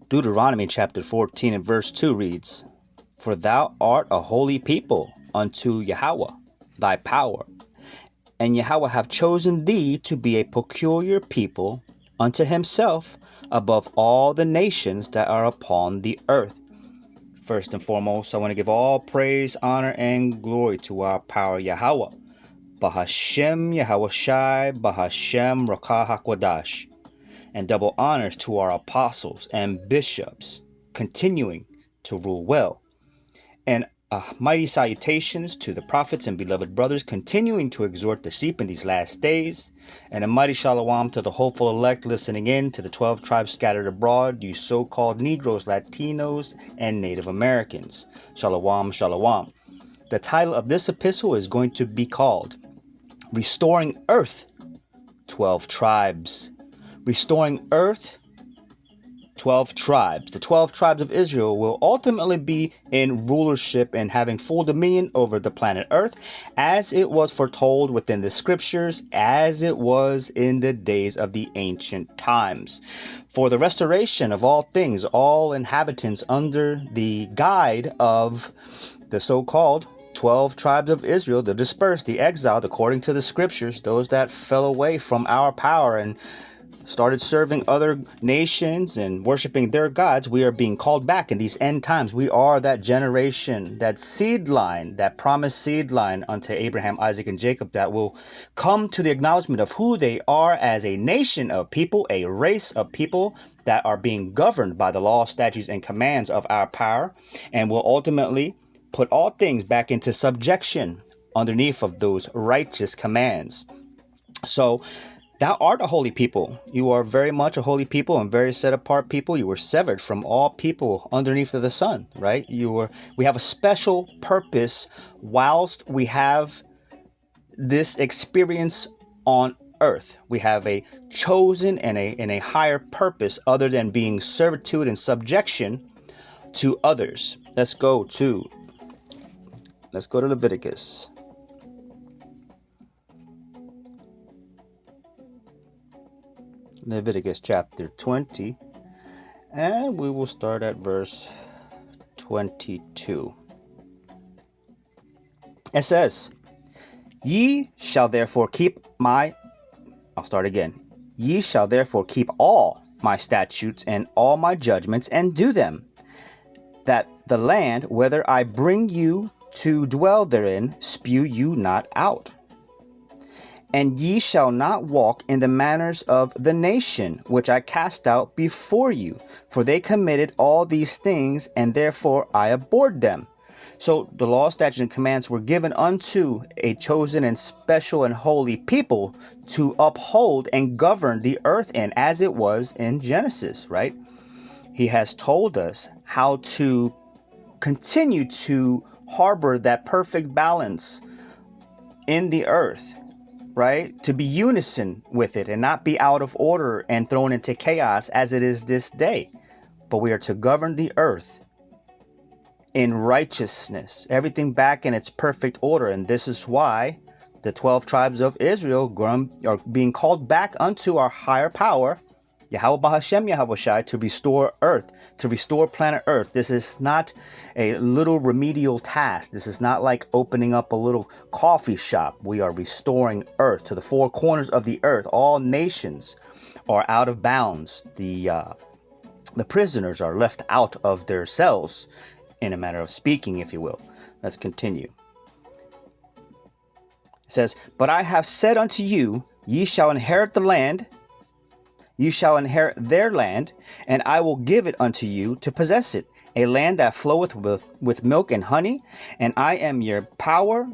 Deuteronomy chapter 14 and verse 2 reads, "For thou art a holy people unto Yahweh, thy power. And Yahweh hath chosen thee to be a peculiar people unto himself above all the nations that are upon the earth." First and foremost, I want to give all praise, honor, and glory to our power Yahweh. Bahashem Yahweh Shai, Bahashem Rakah HaKodash. And double honors to our apostles and bishops, continuing to rule well. And mighty salutations to the prophets and beloved brothers, continuing to exhort the sheep in these last days. And a mighty shalom to the hopeful elect listening in, to the 12 tribes scattered abroad, you so-called Negroes, Latinos, and Native Americans. Shalom, shalom. The title of this epistle is going to be called Restoring Earth, 12 Tribes. Restoring Earth, 12 tribes. The 12 tribes of Israel will ultimately be in rulership and having full dominion over the planet Earth, as it was foretold within the scriptures, as it was in the days of the ancient times. For the restoration of all things, all inhabitants under the guide of the so-called 12 tribes of Israel, the dispersed, the exiled, according to the scriptures, those that fell away from our power and started serving other nations and worshiping their gods, we are being called back in these end times. We are that generation, that seed line, that promised seed line unto Abraham, Isaac, and Jacob, that will come to the acknowledgement of who they are as a nation of people, a race of people that are being governed by the law, statutes, and commands of our power, and will ultimately put all things back into subjection underneath of those righteous commands. So, thou art a holy people. You are very much a holy people and very set apart people. You were severed from all people underneath of the sun, right? We have a special purpose whilst we have this experience on earth. We have a chosen and a higher purpose other than being servitude and subjection to others. Let's go to Leviticus. Leviticus chapter 20, and we will start at verse 22. It says, Ye shall therefore keep all my statutes and all my judgments, and do them, that the land, whether I bring you to dwell therein, spew you not out. And ye shall not walk in the manners of the nation which I cast out before you, for they committed all these things, and therefore I abhorred them. So the law, statutes, and commands were given unto a chosen and special and holy people to uphold and govern the earth in, as it was in Genesis, right? He has told us how to continue to harbor that perfect balance in the earth, right? To be unison with it and not be out of order and thrown into chaos as it is this day. But we are to govern the earth in righteousness, everything back in its perfect order. And this is why the 12 tribes of Israel are being called back unto our higher power, Yahweh Bahashem Yahweh Shai, to restore earth, to restore planet earth. This is not a little remedial task. This is not like opening up a little coffee shop. We are restoring earth to the four corners of the earth. All nations are out of bounds. The prisoners are left out of their cells, in a manner of speaking, if you will. Let's continue. It says, But I have said unto you, ye shall inherit the land, you shall inherit their land, and I will give it unto you to possess it, a land that floweth with milk and honey, and I am your power,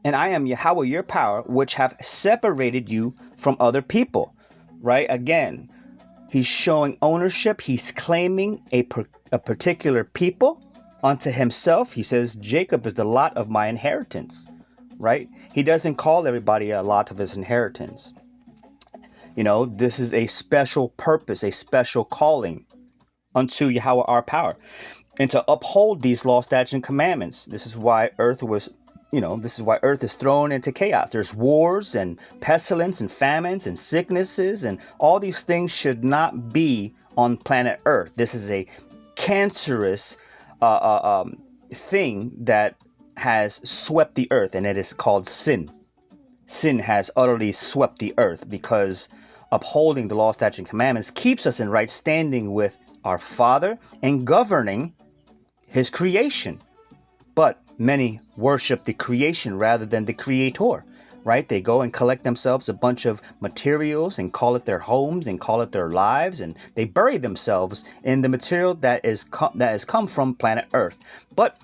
and I am Yahweh your power, which have separated you from other people. Right? Again, he's showing ownership. He's claiming a particular people unto himself. He says, Jacob is the lot of my inheritance. Right? He doesn't call everybody a lot of his inheritance. You know, this is a special purpose, a special calling unto Yahweh our power, and to uphold these law, statutes, and commandments. This is why earth is thrown into chaos. There's wars and pestilence and famines and sicknesses, and all these things should not be on planet Earth. This is a cancerous thing that has swept the earth, and it is called sin. Sin has utterly swept the earth because upholding the law, statutes, and commandments keeps us in right standing with our Father and governing His creation. But many worship the creation rather than the Creator, right? They go and collect themselves a bunch of materials and call it their homes and call it their lives, and they bury themselves in the material that has come from planet Earth. But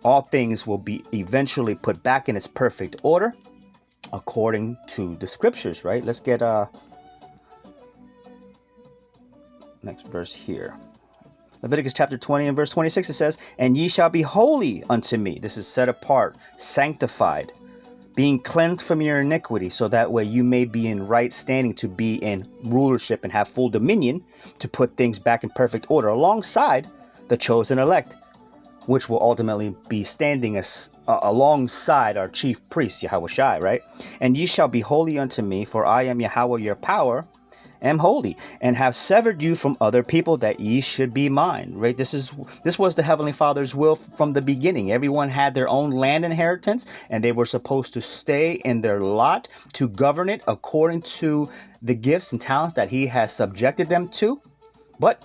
all things will be eventually put back in its perfect order according to the scriptures, right? Let's get next verse here. Leviticus chapter 20 and verse 26, it says, "And ye shall be holy unto me." This is set apart, sanctified, being cleansed from your iniquity, so that way you may be in right standing to be in rulership and have full dominion to put things back in perfect order alongside the chosen elect, which will ultimately be standing as alongside our chief priest, Yahweh Shai, right? "And ye shall be holy unto me, for I am Yahweh your power, am holy, and have severed you from other people that ye should be mine." Right? This was the Heavenly Father's will from the beginning. Everyone had their own land inheritance, and they were supposed to stay in their lot to govern it according to the gifts and talents that He has subjected them to. But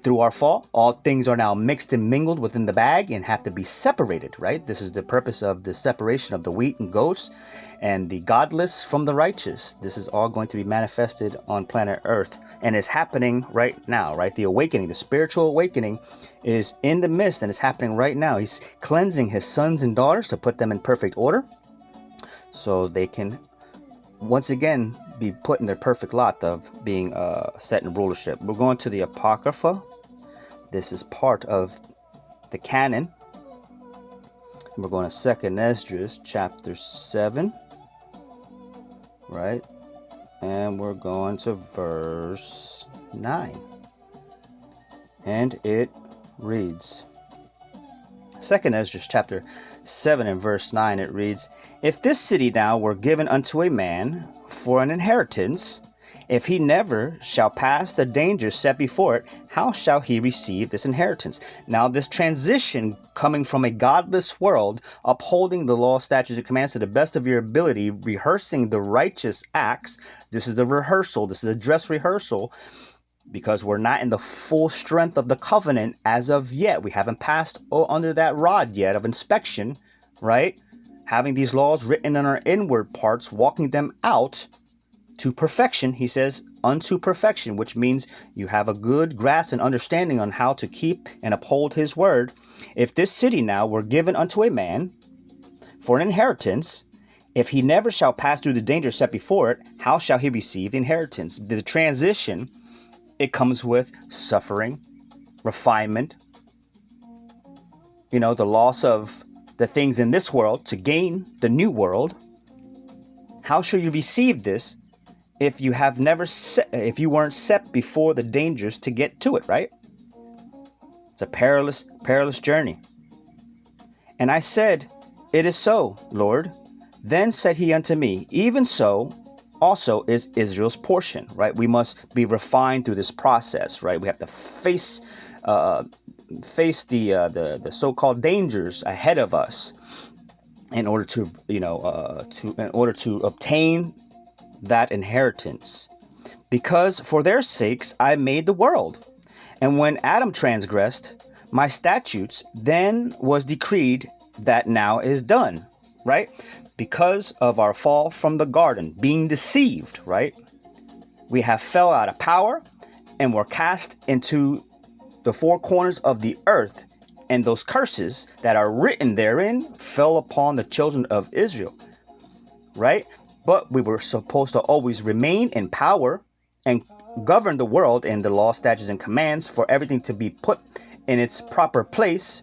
through our fall, all things are now mixed and mingled within the bag and have to be separated, right? This is the purpose of the separation of the wheat and goats and the godless from the righteous. This is all going to be manifested on planet Earth and is happening right now, right? The awakening, the spiritual awakening is in the midst and it's happening right now. He's cleansing His sons and daughters to put them in perfect order so they can once again be put in their perfect lot of being set in rulership. We're going to the Apocrypha. This is part of the canon. We're going to 2nd Esdras chapter 7, right? And we're going to verse 9. And it reads, 2nd Esdras chapter 7 and verse 9, it reads, "If this city now were given unto a man for an inheritance, if he never shall pass the dangers set before it, how shall he receive this inheritance?" Now, this transition coming from a godless world, upholding the law, statutes, and commands to the best of your ability, rehearsing the righteous acts. This is the rehearsal. This is the dress rehearsal, because we're not in the full strength of the covenant as of yet. We haven't passed under that rod yet of inspection, right? Having these laws written in our inward parts, walking them out to perfection, he says, unto perfection, which means you have a good grasp and understanding on how to keep and uphold His word. "If this city now were given unto a man for an inheritance, if he never shall pass through the danger set before it, how shall he receive the inheritance?" The transition, it comes with suffering, refinement, the loss of the things in this world to gain the new world. How shall you receive this if you have never if you weren't set before the dangers to get to it, right? It's a perilous journey. "And I said, It is so, Lord. Then said He unto me, Even so also is Israel's portion," right? We must be refined through this process, right? We have to face the so-called dangers ahead of us in order to obtain that inheritance. "Because for their sakes I made the world, and when Adam transgressed my statutes, then was decreed that now is done," right? Because of our fall from the garden, being deceived, right? We have fell out of power and were cast into the four corners of the earth, and those curses that are written therein fell upon the children of Israel, right? But we were supposed to always remain in power and govern the world in the law, statutes, and commands for everything to be put in its proper place.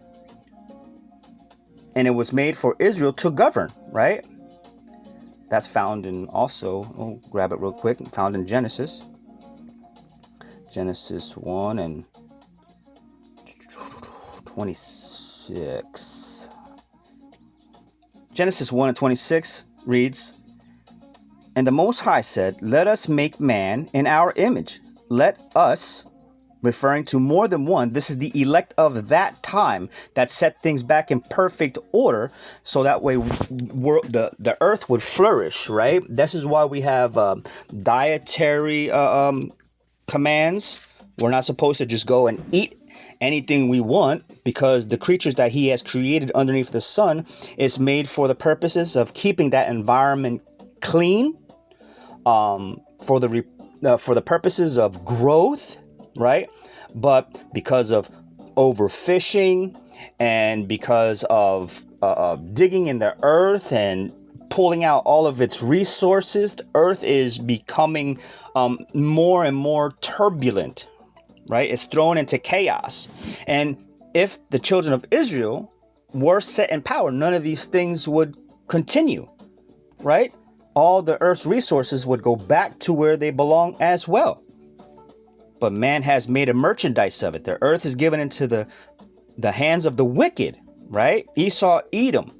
And it was made for Israel to govern, right? That's found in I'll grab it real quick, found in Genesis 1 and 26. Genesis 1 and 26 reads, "And the Most High said, Let us make man in our image. Let us," referring to more than one. This is the elect of that time that set things back in perfect order, so that way the earth would flourish, right? This is why we have dietary commands. We're not supposed to just go and eat anything we want, because the creatures that he has created underneath the sun is made for the purposes of keeping that environment clean, for the purposes of growth, right? But because of overfishing and because of digging in the earth and pulling out all of its resources, the earth is becoming more and more turbulent, right? It's thrown into chaos. And if the children of Israel were set in power, none of these things would continue, right? All the earth's resources would go back to where they belong as well. But man has made a merchandise of it. The earth is given into the hands of the wicked, right? Esau, Edom,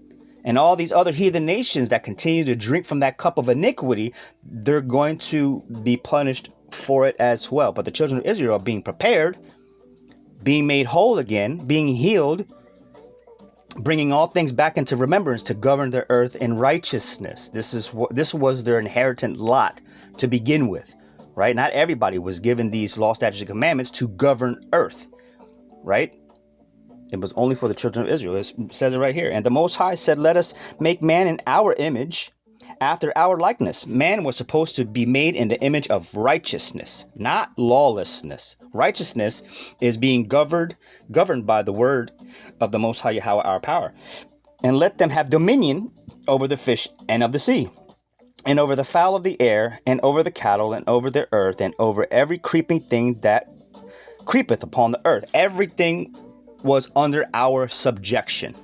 and all these other heathen nations that continue to drink from that cup of iniquity, they're going to be punished for it as well. But the children of Israel are being prepared, being made whole again, being healed, bringing all things back into remembrance to govern the earth in righteousness. This was their inheritance lot to begin with, right? Not everybody was given these law, statutes, and commandments to govern earth, right? It was only for the children of Israel. It says it right here. And the Most High said, "Let us make man in our image, after our likeness." Man was supposed to be made in the image of righteousness, not lawlessness. Righteousness is being governed by the word of the Most High Yahweh, our power. "And let them have dominion over the fish and of the sea, and over the fowl of the air, and over the cattle, and over the earth, and over every creeping thing that creepeth upon the earth." Everything was under our subjection.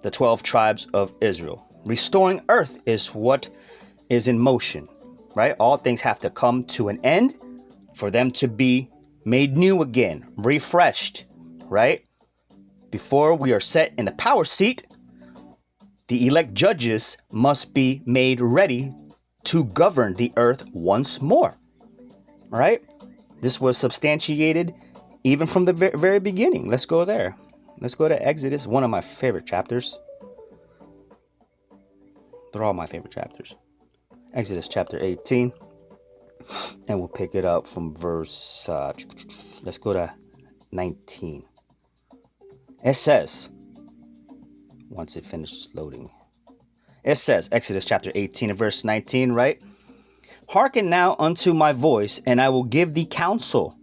The 12 tribes of Israel. Restoring earth is what is in motion, right? All things have to come to an end for them to be made new again, refreshed, right? Before we are set in the power seat, the elect judges must be made ready to govern the earth once more, right? This was substantiated even from the very beginning. Let's go there. Let's go to Exodus, one of my favorite chapters. They're all my favorite chapters. Exodus chapter 18. And we'll pick it up from verse, let's go to 19. It says, once it finishes loading, it says, Exodus chapter 18 and verse 19, right? "Hearken now unto my voice, and I will give thee counsel,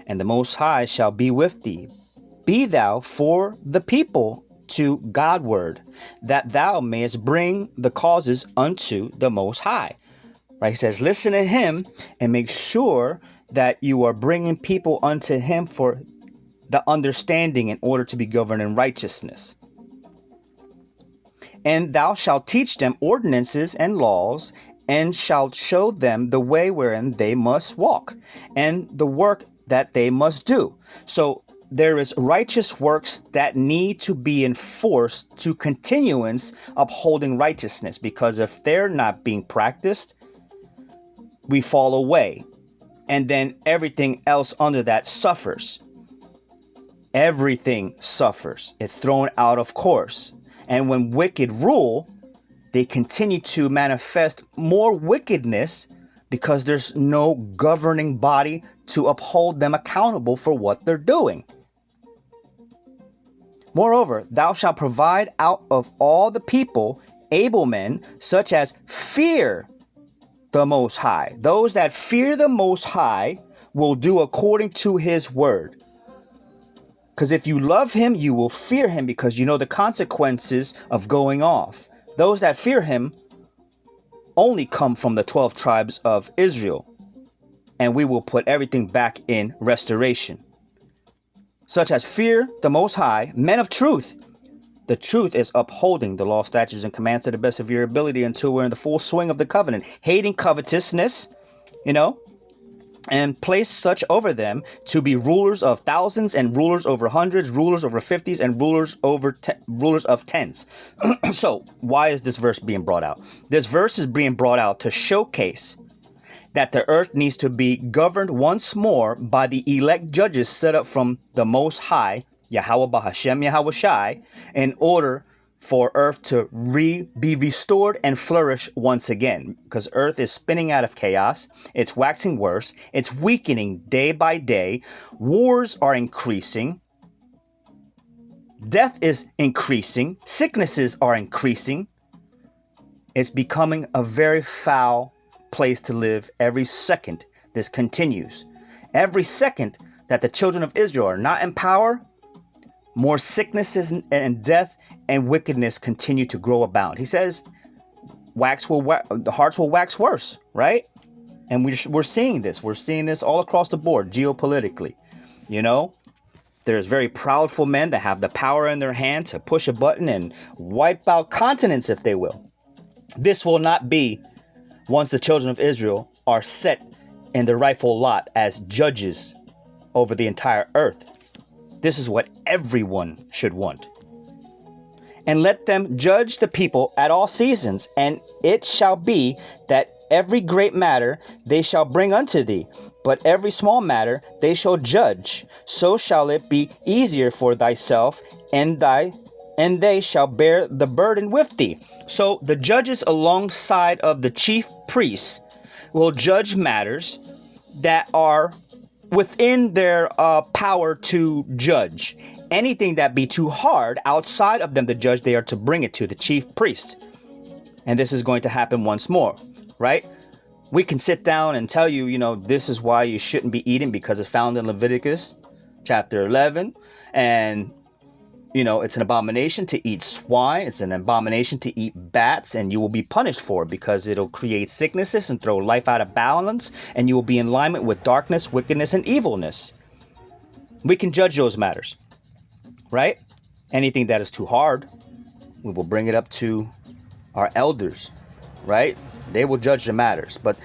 and the Most High shall be with thee. Be thou for the people to Godward, that thou mayest bring the causes unto the Most High." Right? He says, listen to him and make sure that you are bringing people unto him for the understanding in order to be governed in righteousness. "And thou shalt teach them ordinances and laws, and shalt show them the way wherein they must walk, and the work that they must do." So there is righteous works that need to be enforced to continuance upholding righteousness, because if they're not being practiced, we fall away, and then everything else under that suffers. Everything suffers. It's thrown out of course. And when wicked rule, they continue to manifest more wickedness because there's no governing body to uphold them accountable for what they're doing. "Moreover, thou shalt provide out of all the people able men, such as fear the Most High." Those that fear the Most High will do according to his word. Because if you love him, you will fear him, because you know the consequences of going off. Those that fear him only come from the 12 tribes of Israel, and we will put everything back in restoration. "Such as fear the Most High, men of truth." The truth is upholding the law, statutes, and commands to the best of your ability until we're in the full swing of the covenant. "Hating covetousness," "and place such over them to be rulers of thousands, and rulers over hundreds, rulers over 50s, and rulers of tens." So why is this verse being brought out? This verse is being brought out to showcase that the earth needs to be governed once more by the elect judges set up from the Most High, Yahweh Bahashem Yahweh Shai, in order for earth to be restored and flourish once again. Because earth is spinning out of chaos, it's waxing worse, it's weakening day by day, wars are increasing, death is increasing, sicknesses are increasing. It's becoming a very foul place to live. Every second this continues. Every second that the children of Israel are not in power, more sicknesses and death and wickedness continue to grow abound. He says, the hearts will wax worse, right? And we're seeing this. We're seeing this all across the board, geopolitically. You know, there's very proudful men that have the power in their hand to push a button and wipe out continents, if they will. This will not be once the children of Israel are set in the rightful lot as judges over the entire earth. This is what everyone should want. And let them judge the people at all seasons, and it shall be that every great matter they shall bring unto thee, but every small matter they shall judge. So shall it be easier for thyself, and they shall bear the burden with thee. So the judges alongside of the chief priests will judge matters that are within their power to judge. Anything that be too hard outside of them to judge, they are to bring it to the chief priest. And this is going to happen once more, right? We can sit down and tell you, this is why you shouldn't be eating because it's found in Leviticus chapter 11. And, it's an abomination to eat swine. It's an abomination to eat bats, and you will be punished for it because it'll create sicknesses and throw life out of balance, and you will be in alignment with darkness, wickedness, and evilness. We can judge those matters, right? Anything that is too hard, we will bring it up to our elders, right? They will judge the matters, but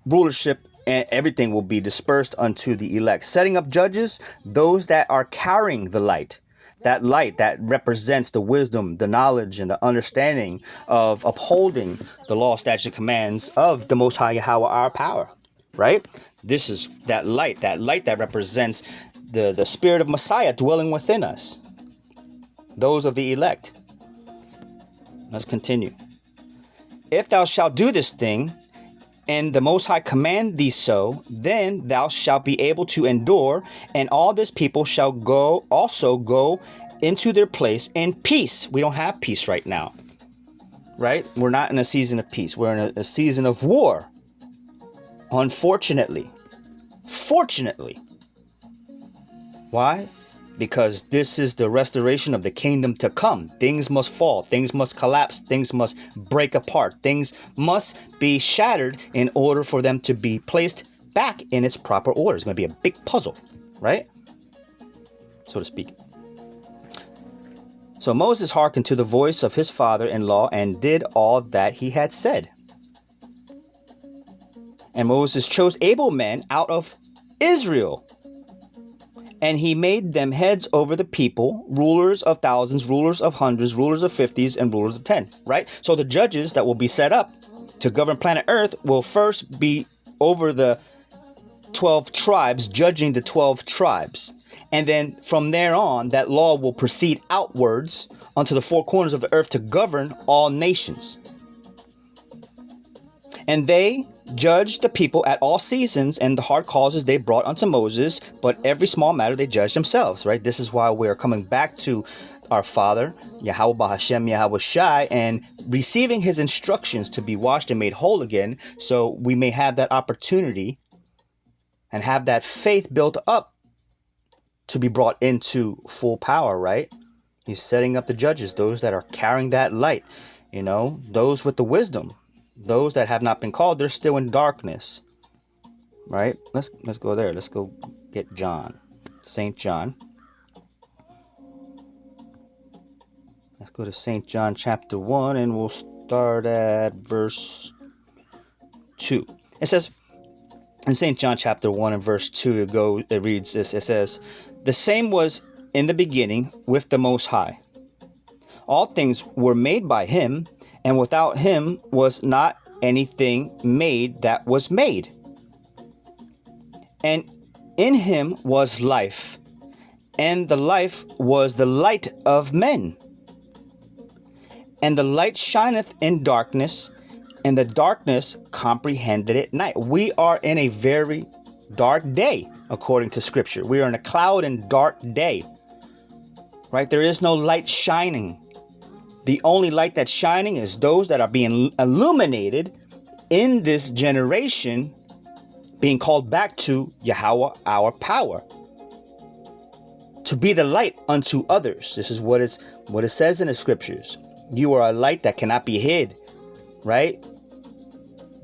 rulership and everything will be dispersed unto the elect. Setting up judges, those that are carrying the light that represents the wisdom, the knowledge, and the understanding of upholding the law, statutes, and commands of the Most High Yahweh, our power, right? This is that light that represents the spirit of Messiah dwelling within us, those of the elect. Let's continue. If thou shalt do this thing, and the Most High command thee so, then thou shalt be able to endure, and all this people shall also go into their place in peace. We don't have peace right now, right? We're not in a season of peace. We're in a season of war. Unfortunately. Fortunately. Why? Because this is the restoration of the kingdom to come. Things must fall. Things must collapse. Things must break apart. Things must be shattered in order for them to be placed back in its proper order. It's going to be a big puzzle, right? So to speak. So Moses hearkened to the voice of his father-in-law and did all that he had said. And Moses chose able men out of Israel, and he made them heads over the people, rulers of thousands, rulers of hundreds, rulers of 50s, and rulers of 10, right? So the judges that will be set up to govern planet Earth will first be over the 12 tribes, judging the 12 tribes. And then from there on, that law will proceed outwards onto the four corners of the earth to govern all nations. And they judged the people at all seasons, and the hard causes they brought unto Moses, but every small matter they judged themselves, right? This is why we're coming back to our Father, Yahweh Bahashem Yahweh Shai, and receiving his instructions to be washed and made whole again, so we may have that opportunity and have that faith built up to be brought into full power, right? He's setting up the judges, those that are carrying that light, those with the wisdom. Those that have not been called, they're still in darkness, right? Let's go there. Let's go get John, St. John. Let's go to St. John chapter 1, and we'll start at verse 2. It says, in St. John chapter 1 and verse 2, it reads this. It says, "The same was in the beginning with the Most High. All things were made by him, and without him was not anything made that was made. And in him was life, and the life was the light of men. And the light shineth in darkness, and the darkness comprehended it not. We are in a very dark day, according to Scripture. We are in a cloud and dark day, right? There is no light shining. The only light that's shining is those that are being illuminated in this generation, being called back to Yahweh, our power, to be the light unto others. This is what it says in the Scriptures. You are a light that cannot be hid, right?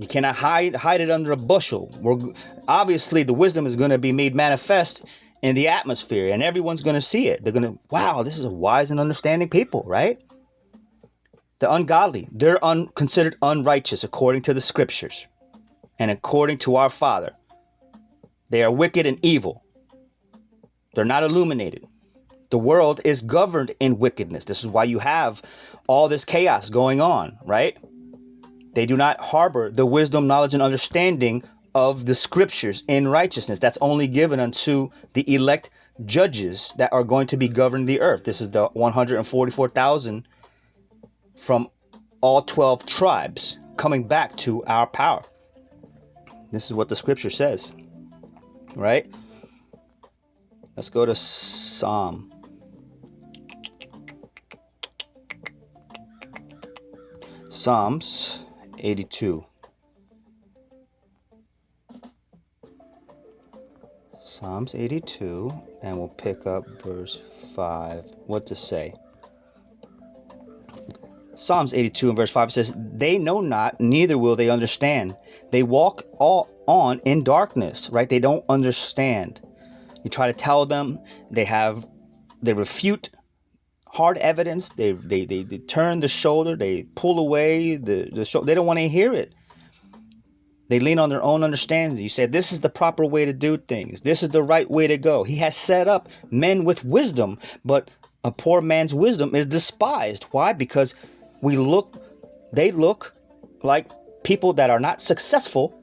You cannot hide it under a bushel. Obviously, the wisdom is going to be made manifest in the atmosphere, and everyone's going to see it. They're going to, wow, this is a wise and understanding people, right? The ungodly, they're considered unrighteous according to the Scriptures and according to our Father. They are wicked and evil. They're not illuminated. The world is governed in wickedness. This is why you have all this chaos going on, right? They do not harbor the wisdom, knowledge, and understanding of the Scriptures in righteousness. That's only given unto the elect judges that are going to be governing the earth. This is the 144,000 from all 12 tribes coming back to our power. This is what the Scripture says, right? Let's go to Psalms 82. Psalms 82, and we'll pick up verse 5. What to say? Psalms 82 and verse 5 says, they know not, neither will they understand. They walk all on in darkness, right? They don't understand. You try to tell them, they refute hard evidence. They turn the shoulder, they pull away the shoulder. They don't want to hear it. They lean on their own understanding. You say, this is the proper way to do things. This is the right way to go. He has set up men with wisdom, but a poor man's wisdom is despised. Why? Because they look like people that are not successful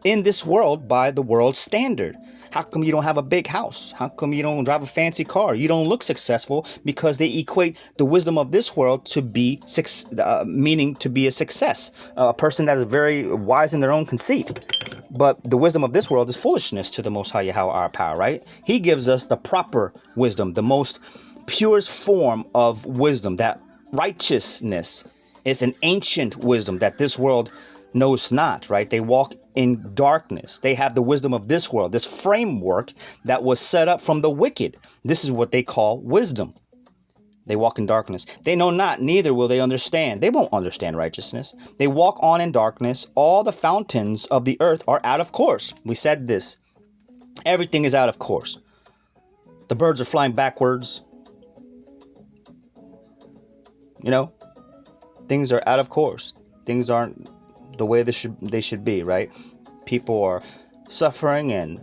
in this world by the world's standard. How come you don't have a big house? How come you don't drive a fancy car? You don't look successful because they equate the wisdom of this world to be meaning to be a success, a person that is very wise in their own conceit. But the wisdom of this world is foolishness to the Most High Yahweh, our power, right? He gives us the proper wisdom, the most purest form of wisdom, that righteousness. Is an ancient wisdom that this world knows not, right? They walk in darkness. They have the wisdom of this world, this framework that was set up from the wicked. This is what they call wisdom. They walk in darkness. They know not, neither will they understand. They won't understand righteousness. They walk on in darkness. All the fountains of the earth are out of course. We said this. Everything is out of course. The birds are flying backwards. You know, things are out of course. Things aren't the way they should be, right? People are suffering and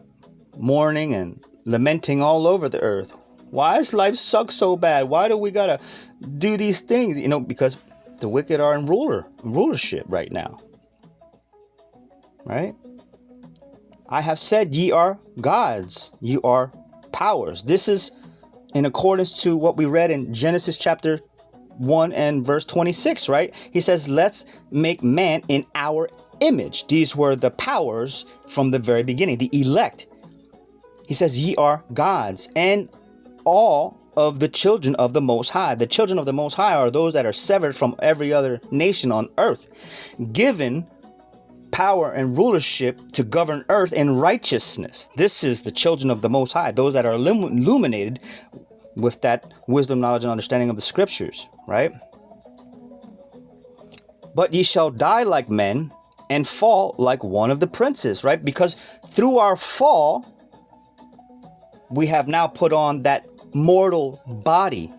mourning and lamenting all over the earth. Why does life suck so bad? Why do we gotta do these things? You know, because the wicked are in rulership right now, right? I have said ye are gods, ye are powers. This is in accordance to what we read in Genesis chapter 1 and verse 26, right? He says, let's make man in our image. These were the powers from the very beginning, the elect. He says, ye are gods, and all of the children of the Most High. The children of the Most High are those that are severed from every other nation on earth, given power and rulership to govern earth in righteousness. This is the children of the Most High, those that are illuminated with that wisdom, knowledge, and understanding of the Scriptures, right? But ye shall die like men and fall like one of the princes, right? Because through our fall, we have now put on that mortal body,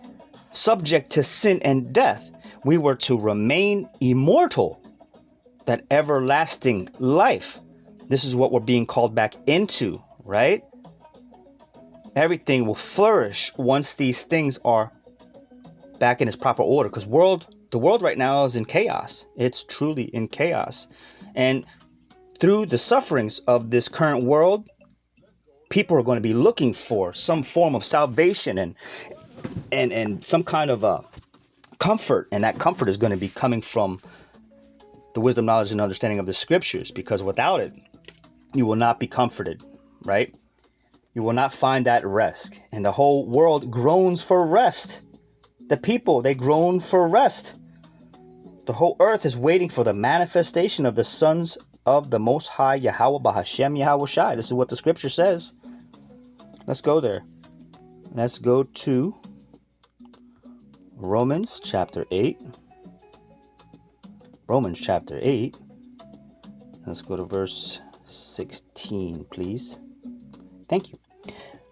subject to sin and death. We were to remain immortal, that everlasting life. This is what we're being called back into, right? Everything will flourish once these things are back in its proper order, because the world right now is in chaos. It's truly in chaos. And through the sufferings of this current world, people are going to be looking for some form of salvation and some kind of comfort. And that comfort is going to be coming from the wisdom, knowledge, and understanding of the scriptures, because without it, you will not be comforted, right? You will not find that rest. And the whole world groans for rest. The people, they groan for rest. The whole earth is waiting for the manifestation of the sons of the Most High Yahweh Bahashem Yahweh Shai. This is what the scripture says. Let's go there. Let's go to Romans chapter 8. Romans chapter 8. Let's go to verse 16, please. Thank you.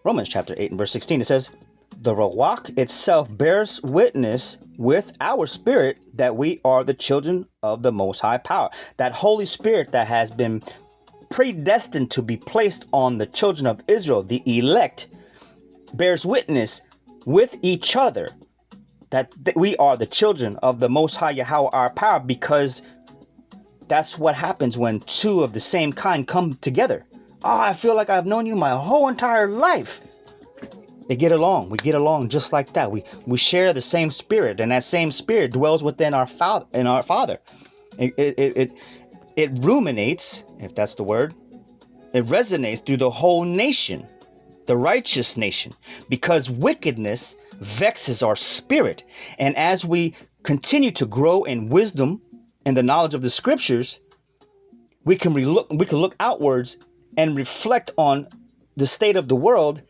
Romans chapter 8 and verse 16. It says, the Ruach itself bears witness with our spirit that we are the children of the Most High Power. That Holy Spirit that has been predestined to be placed on the children of Israel, the elect, bears witness with each other that we are the children of the Most High Yahweh, our power, because that's what happens when two of the same kind come together. Oh, I feel like I've known you my whole entire life. They get along. We get along just like that. We share the same spirit, and that same spirit dwells within our Father. It ruminates, if that's the word. It resonates through the whole nation, the righteous nation, because wickedness vexes our spirit. And as we continue to grow in wisdom and the knowledge of the scriptures, we can look outwards and reflect on the state of the world,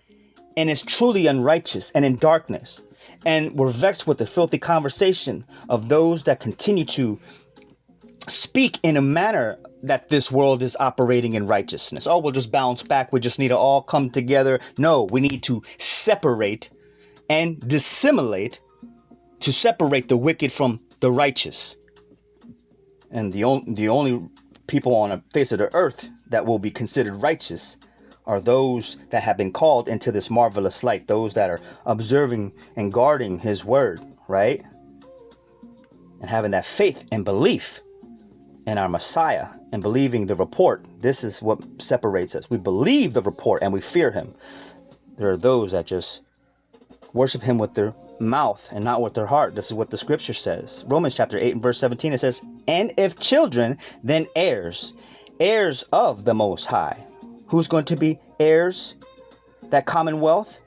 and it's truly unrighteous and in darkness. And we're vexed with the filthy conversation of those that continue to speak in a manner that this world is operating in righteousness. Oh, we'll just bounce back. We just need to all come together. No, we need to separate and dissimulate to separate the wicked from the righteous. And the only people on the face of the earth that will be considered righteous are those that have been called into this marvelous light, those that are observing and guarding his word, right? And having that faith and belief in our Messiah and believing the report. This is what separates us. We believe the report and we fear him. There are those that just worship him with their mouth and not with their heart. This is what the scripture says. Romans chapter 8 and verse 17, it says, and if children, then heirs, heirs of the Most High. Who's going to be heirs? That commonwealth?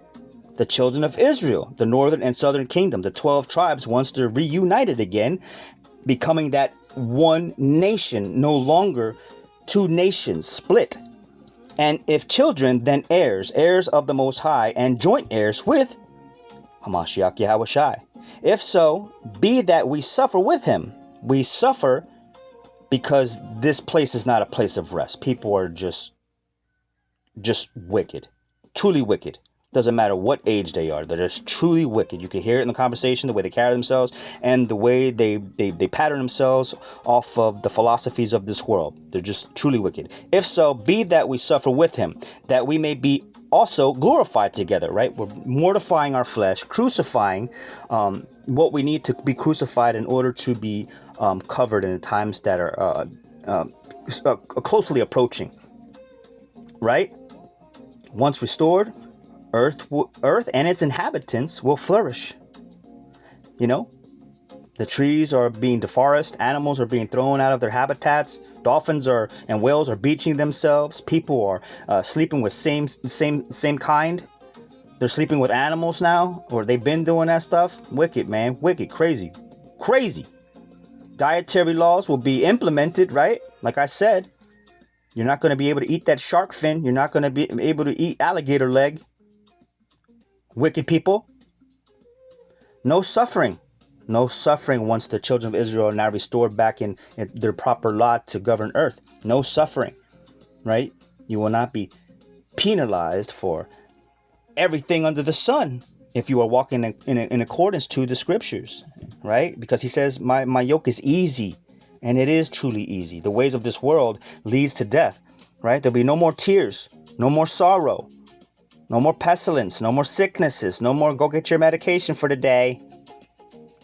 The children of Israel, the northern and southern kingdom, the 12 tribes, once they're reunited again, becoming that one nation, no longer two nations split. And if children, then heirs, heirs of the Most High, and joint heirs with Hamashiach Yahweh Shai. If so, be that we suffer with him. We suffer because this place is not a place of rest. People are just wicked, truly wicked. Doesn't matter what age they are, they're just truly wicked. You can hear it in the conversation, the way they carry themselves, and the way they pattern themselves off of the philosophies of this world. They're just truly wicked. If so, be that we suffer with him, that we may be also glorified together, right? We're mortifying our flesh, crucifying what we need to be crucified in order to be covered in the times that are closely approaching, right? Once restored, earth and its inhabitants will flourish. You know, the trees are being deforested, animals are being thrown out of their habitats, dolphins and whales are beaching themselves, people are sleeping with same kind. They're sleeping with animals now, or they've been doing that stuff. Wicked, man, wicked, crazy. Dietary laws will be implemented, right? Like I said, you're not going to be able to eat that shark fin. You're not going to be able to eat alligator leg. Wicked people. No suffering once the children of Israel are now restored back in their proper lot to govern earth. No suffering, right? You will not be penalized for everything under the sun if you are walking in accordance to the scriptures, right? Because he says, my yoke is easy, and it is truly easy. The ways of this world leads to death, right? There'll be no more tears, no more sorrow, no more pestilence, no more sicknesses, no more go get your medication for the day.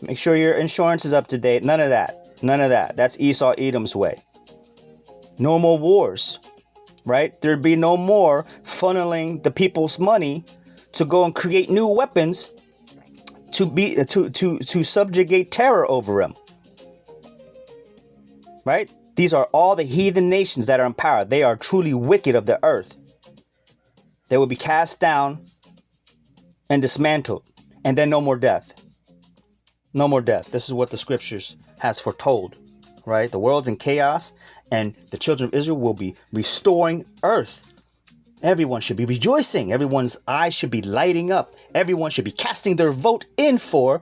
Make sure your insurance is up to date. None of that. That's Esau Edom's way. No more wars, right? There'd be no more funneling the people's money to go and create new weapons to subjugate terror over them, right? These are all the heathen nations that are in power. They are truly wicked of the earth. They will be cast down and dismantled, and then no more death. No more death. This is what the scriptures has foretold, right? The world's in chaos, and the children of Israel will be restoring earth. Everyone should be rejoicing. Everyone's eyes should be lighting up. Everyone should be casting their vote in for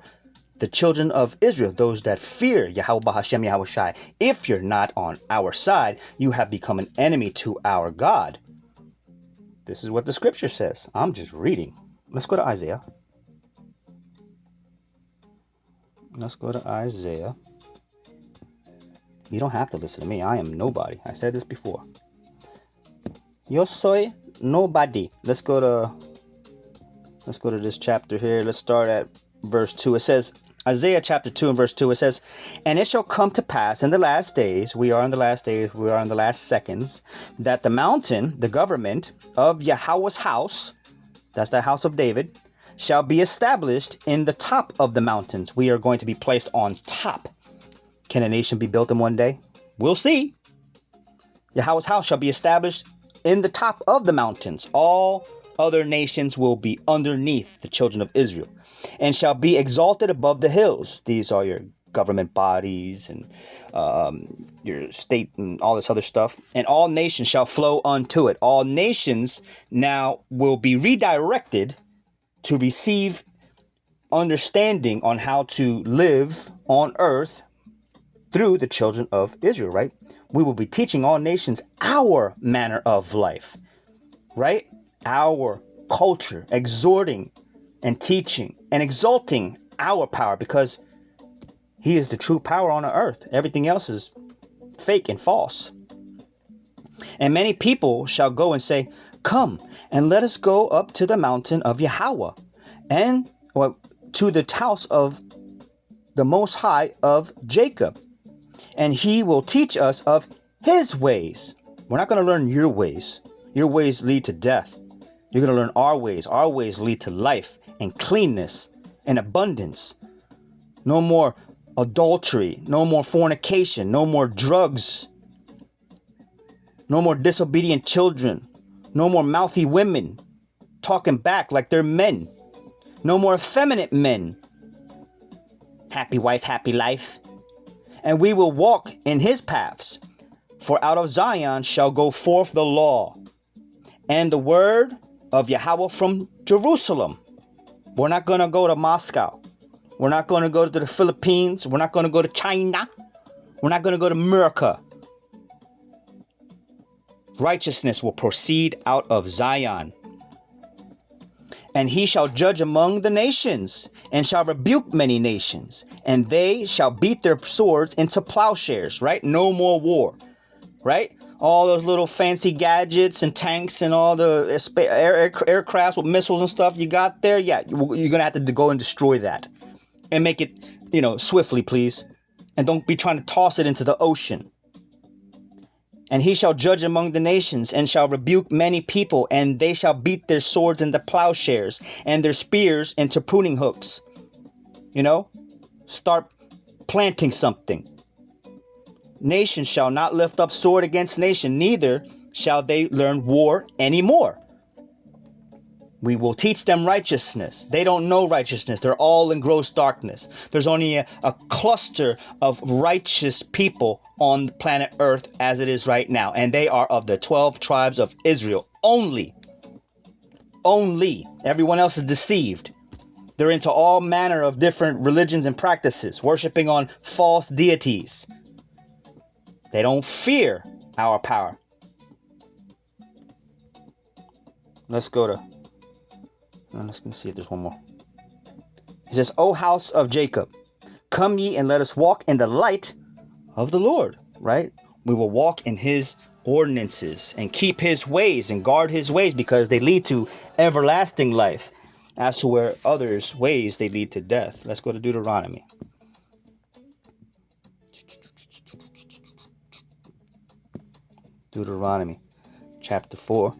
the children of Israel, those that fear Yahweh Hashem Yahweh Shai. If you're not on our side, you have become an enemy to our God. This is what the scripture says. I'm just reading. Let's go to Isaiah. Let's go to Isaiah. You don't have to listen to me. I am nobody. I said this before. Yo soy nobody. Let's go to this chapter here. Let's start at verse 2. It says, Isaiah chapter 2 and verse 2, it says, and it shall come to pass in the last days, we are in the last days, we are in the last seconds, that the mountain, the government of Yahweh's house, that's the house of David, shall be established in the top of the mountains. We are going to be placed on top. Can a nation be built in one day? We'll see. Yahweh's house shall be established in the top of the mountains. All other nations will be underneath the children of Israel, and shall be exalted above the hills. These are your government bodies and your state and all this other stuff. And all nations shall flow unto it. All nations now will be redirected to receive understanding on how to live on earth through the children of Israel, right? We will be teaching all nations our manner of life, right? Our culture, exhorting and teaching and exalting our power, because he is the true power on the earth. Everything else is fake and false. And many people shall go and say, come and let us go up to the mountain of Yahweh and to the house of the Most High of Jacob, and he will teach us of his ways. We're not going to learn your ways. Your ways lead to death. You're going to learn our ways. Our ways lead to life and cleanness and abundance. No more adultery. No more fornication. No more drugs. No more disobedient children. No more mouthy women talking back like they're men. No more effeminate men. Happy wife, happy life. And we will walk in his paths. For out of Zion shall go forth the law and the word of Yahweh from Jerusalem. We're not going to go to Moscow. We're not going to go to the Philippines. We're not going to go to China. We're not going to go to America. Righteousness will proceed out of Zion. And he shall judge among the nations, and shall rebuke many nations, and they shall beat their swords into plowshares, right? No more war, right? All those little fancy gadgets and tanks and all the aircrafts with missiles and stuff you got there. Yeah, you're going to have to go and destroy that. And make it, swiftly, please. And don't be trying to toss it into the ocean. And he shall judge among the nations, and shall rebuke many people, and they shall beat their swords into plowshares, and their spears into pruning hooks. Start planting something. Nation shall not lift up sword against nation, neither shall they learn war anymore. We will teach them righteousness. They don't know righteousness. They're all in gross darkness. There's only a cluster of righteous people on planet Earth as it is right now. And they are of the 12 tribes of Israel only. Only. Everyone else is deceived. They're into all manner of different religions and practices, worshiping on false deities. They don't fear our power. Let's see if there's one more. He says, O house of Jacob, come ye and let us walk in the light of the Lord, right? We will walk in his ordinances and keep his ways and guard his ways, because they lead to everlasting life. As to where others' ways, they lead to death. Let's go to Deuteronomy. Deuteronomy chapter 4.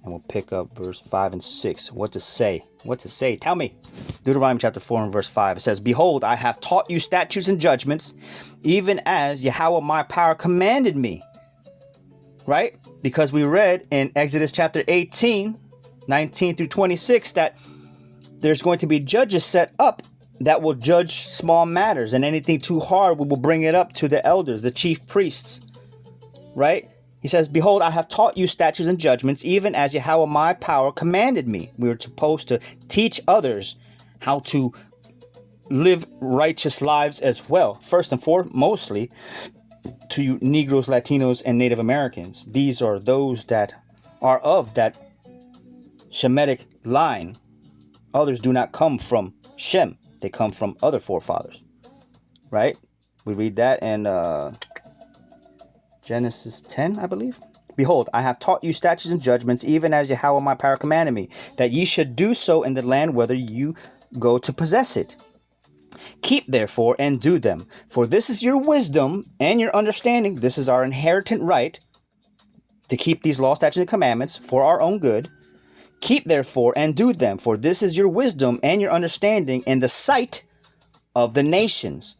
And we'll pick up verse 5 and 6. What to say? What to say? Tell me. Deuteronomy chapter 4 and verse 5. It says, Behold, I have taught you statutes and judgments, even as Yahweh my power commanded me. Right? Because we read in Exodus chapter 18, 19 through 26, that there's going to be judges set up that will judge small matters, and anything too hard, we will bring it up to the elders, the chief priests. Right? He says, Behold, I have taught you statutes and judgments, even as Yahweh my power commanded me. We were supposed to teach others how to live righteous lives as well. First and foremostly, to you Negroes, Latinos, and Native Americans. These are those that are of that Shemitic line. Others do not come from Shem. They come from other forefathers. Right? We read that in Genesis 10, I believe. Behold, I have taught you statutes and judgments, even as Yahweh my power commanded me, that ye should do so in the land whether you go to possess it. Keep therefore and do them, for this is your wisdom and your understanding. This is our inherent right to keep these law, statutes, and commandments for our own good. Keep therefore and do them, for this is your wisdom and your understanding in the sight of the nations,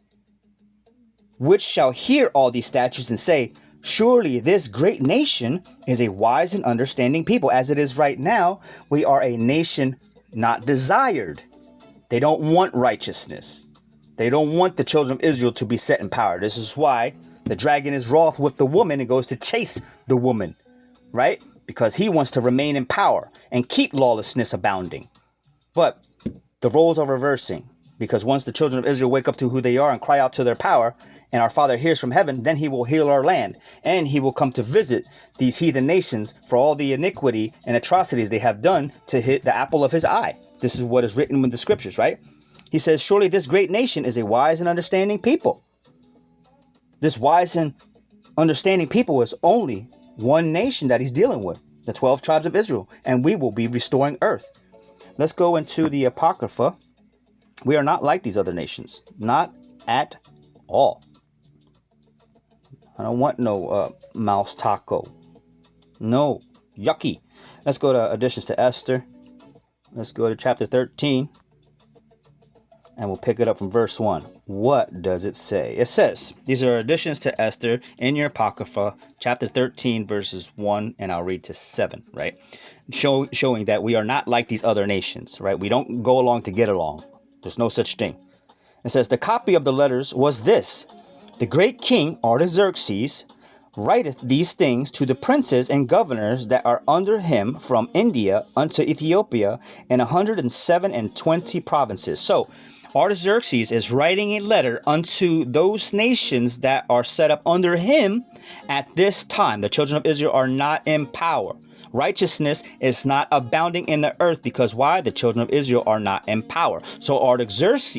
which shall hear all these statutes and say, Surely this great nation is a wise and understanding people. As it is right now, we are a nation not desired. They don't want righteousness. They don't want the children of Israel to be set in power. This is why the dragon is wroth with the woman and goes to chase the woman, right? Because he wants to remain in power and keep lawlessness abounding. But the roles are reversing, because once the children of Israel wake up to who they are and cry out to their power, and our Father hears from heaven, then he will heal our land, and he will come to visit these heathen nations for all the iniquity and atrocities they have done to hit the apple of his eye. This is what is written in the scriptures, right? He says, surely this great nation is a wise and understanding people. This wise and understanding people is only one nation that he's dealing with, the 12 tribes of Israel, and we will be restoring earth. Let's go into the Apocrypha. We are not like these other nations, not at all. I don't want no mouse taco. No, yucky. Let's go to Additions to Esther. Let's go to chapter 13. And we'll pick it up from verse 1. What does it say? It says, these are additions to Esther in your Apocrypha, chapter 13, verses 1, and I'll read to 7, right? Showing that we are not like these other nations, right? We don't go along to get along. There's no such thing. It says, the copy of the letters was this. The great king Artaxerxes writeth these things to the princes and governors that are under him from India unto Ethiopia in 127 provinces. So Artaxerxes is writing a letter unto those nations that are set up under him at this time. The children of Israel are not in power. Righteousness is not abounding in the earth because why? The children of Israel are not in power. So Artaxerxes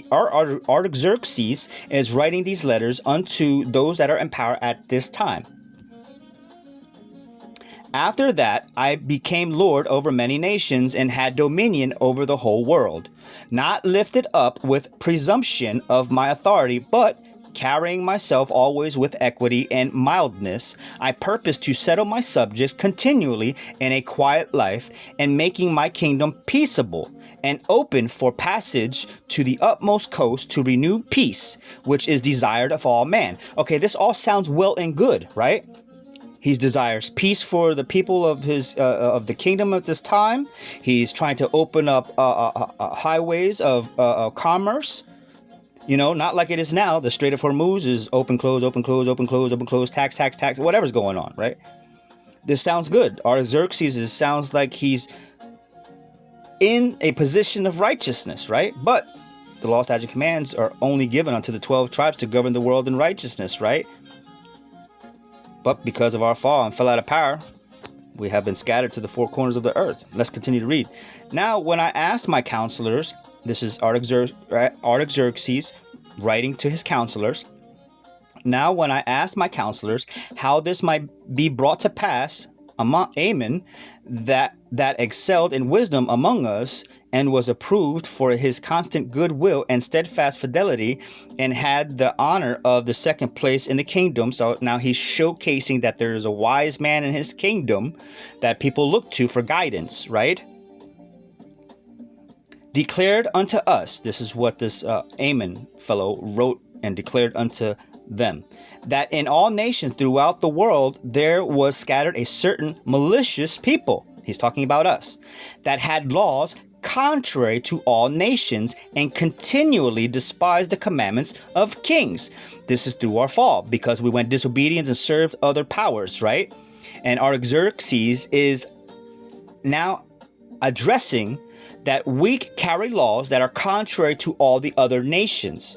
is writing these letters unto those that are in power at this time. After that, I became Lord over many nations and had dominion over the whole world, not lifted up with presumption of my authority, but carrying myself always with equity and mildness, I purpose to settle my subjects continually in a quiet life and making my kingdom peaceable and open for passage to the utmost coast to renew peace, which is desired of all man. Okay, this all sounds well and good, right? He desires peace for the people of his of the kingdom at this time. He's trying to open up highways of commerce. You know, not like it is now. The Strait of Hormuz is open, close, open, close, open, close, open, close, tax, tax, tax, whatever's going on, right? This sounds good. Artaxerxes sounds like he's in a position of righteousness, right? But the law, statutes, and commands are only given unto the 12 tribes to govern the world in righteousness, right? But because of our fall and fell out of power, we have been scattered to the four corners of the earth. Let's continue to read. Now, when I asked my counselors, this is Artaxerxes writing to his counselors. Now, when I asked my counselors how this might be brought to pass, Ammon, that excelled in wisdom among us, and was approved for his constant goodwill and steadfast fidelity, and had the honor of the second place in the kingdom. So now he's showcasing that there is a wise man in his kingdom that people look to for guidance, right? Declared unto us, this is what this Ammon fellow wrote and declared unto them, that in all nations throughout the world there was scattered a certain malicious people. He's talking about us, that had laws contrary to all nations, and continually despised the commandments of kings. This is through our fall, because we went disobedient and served other powers, right? And Artaxerxes is now addressing that we carry laws that are contrary to all the other nations,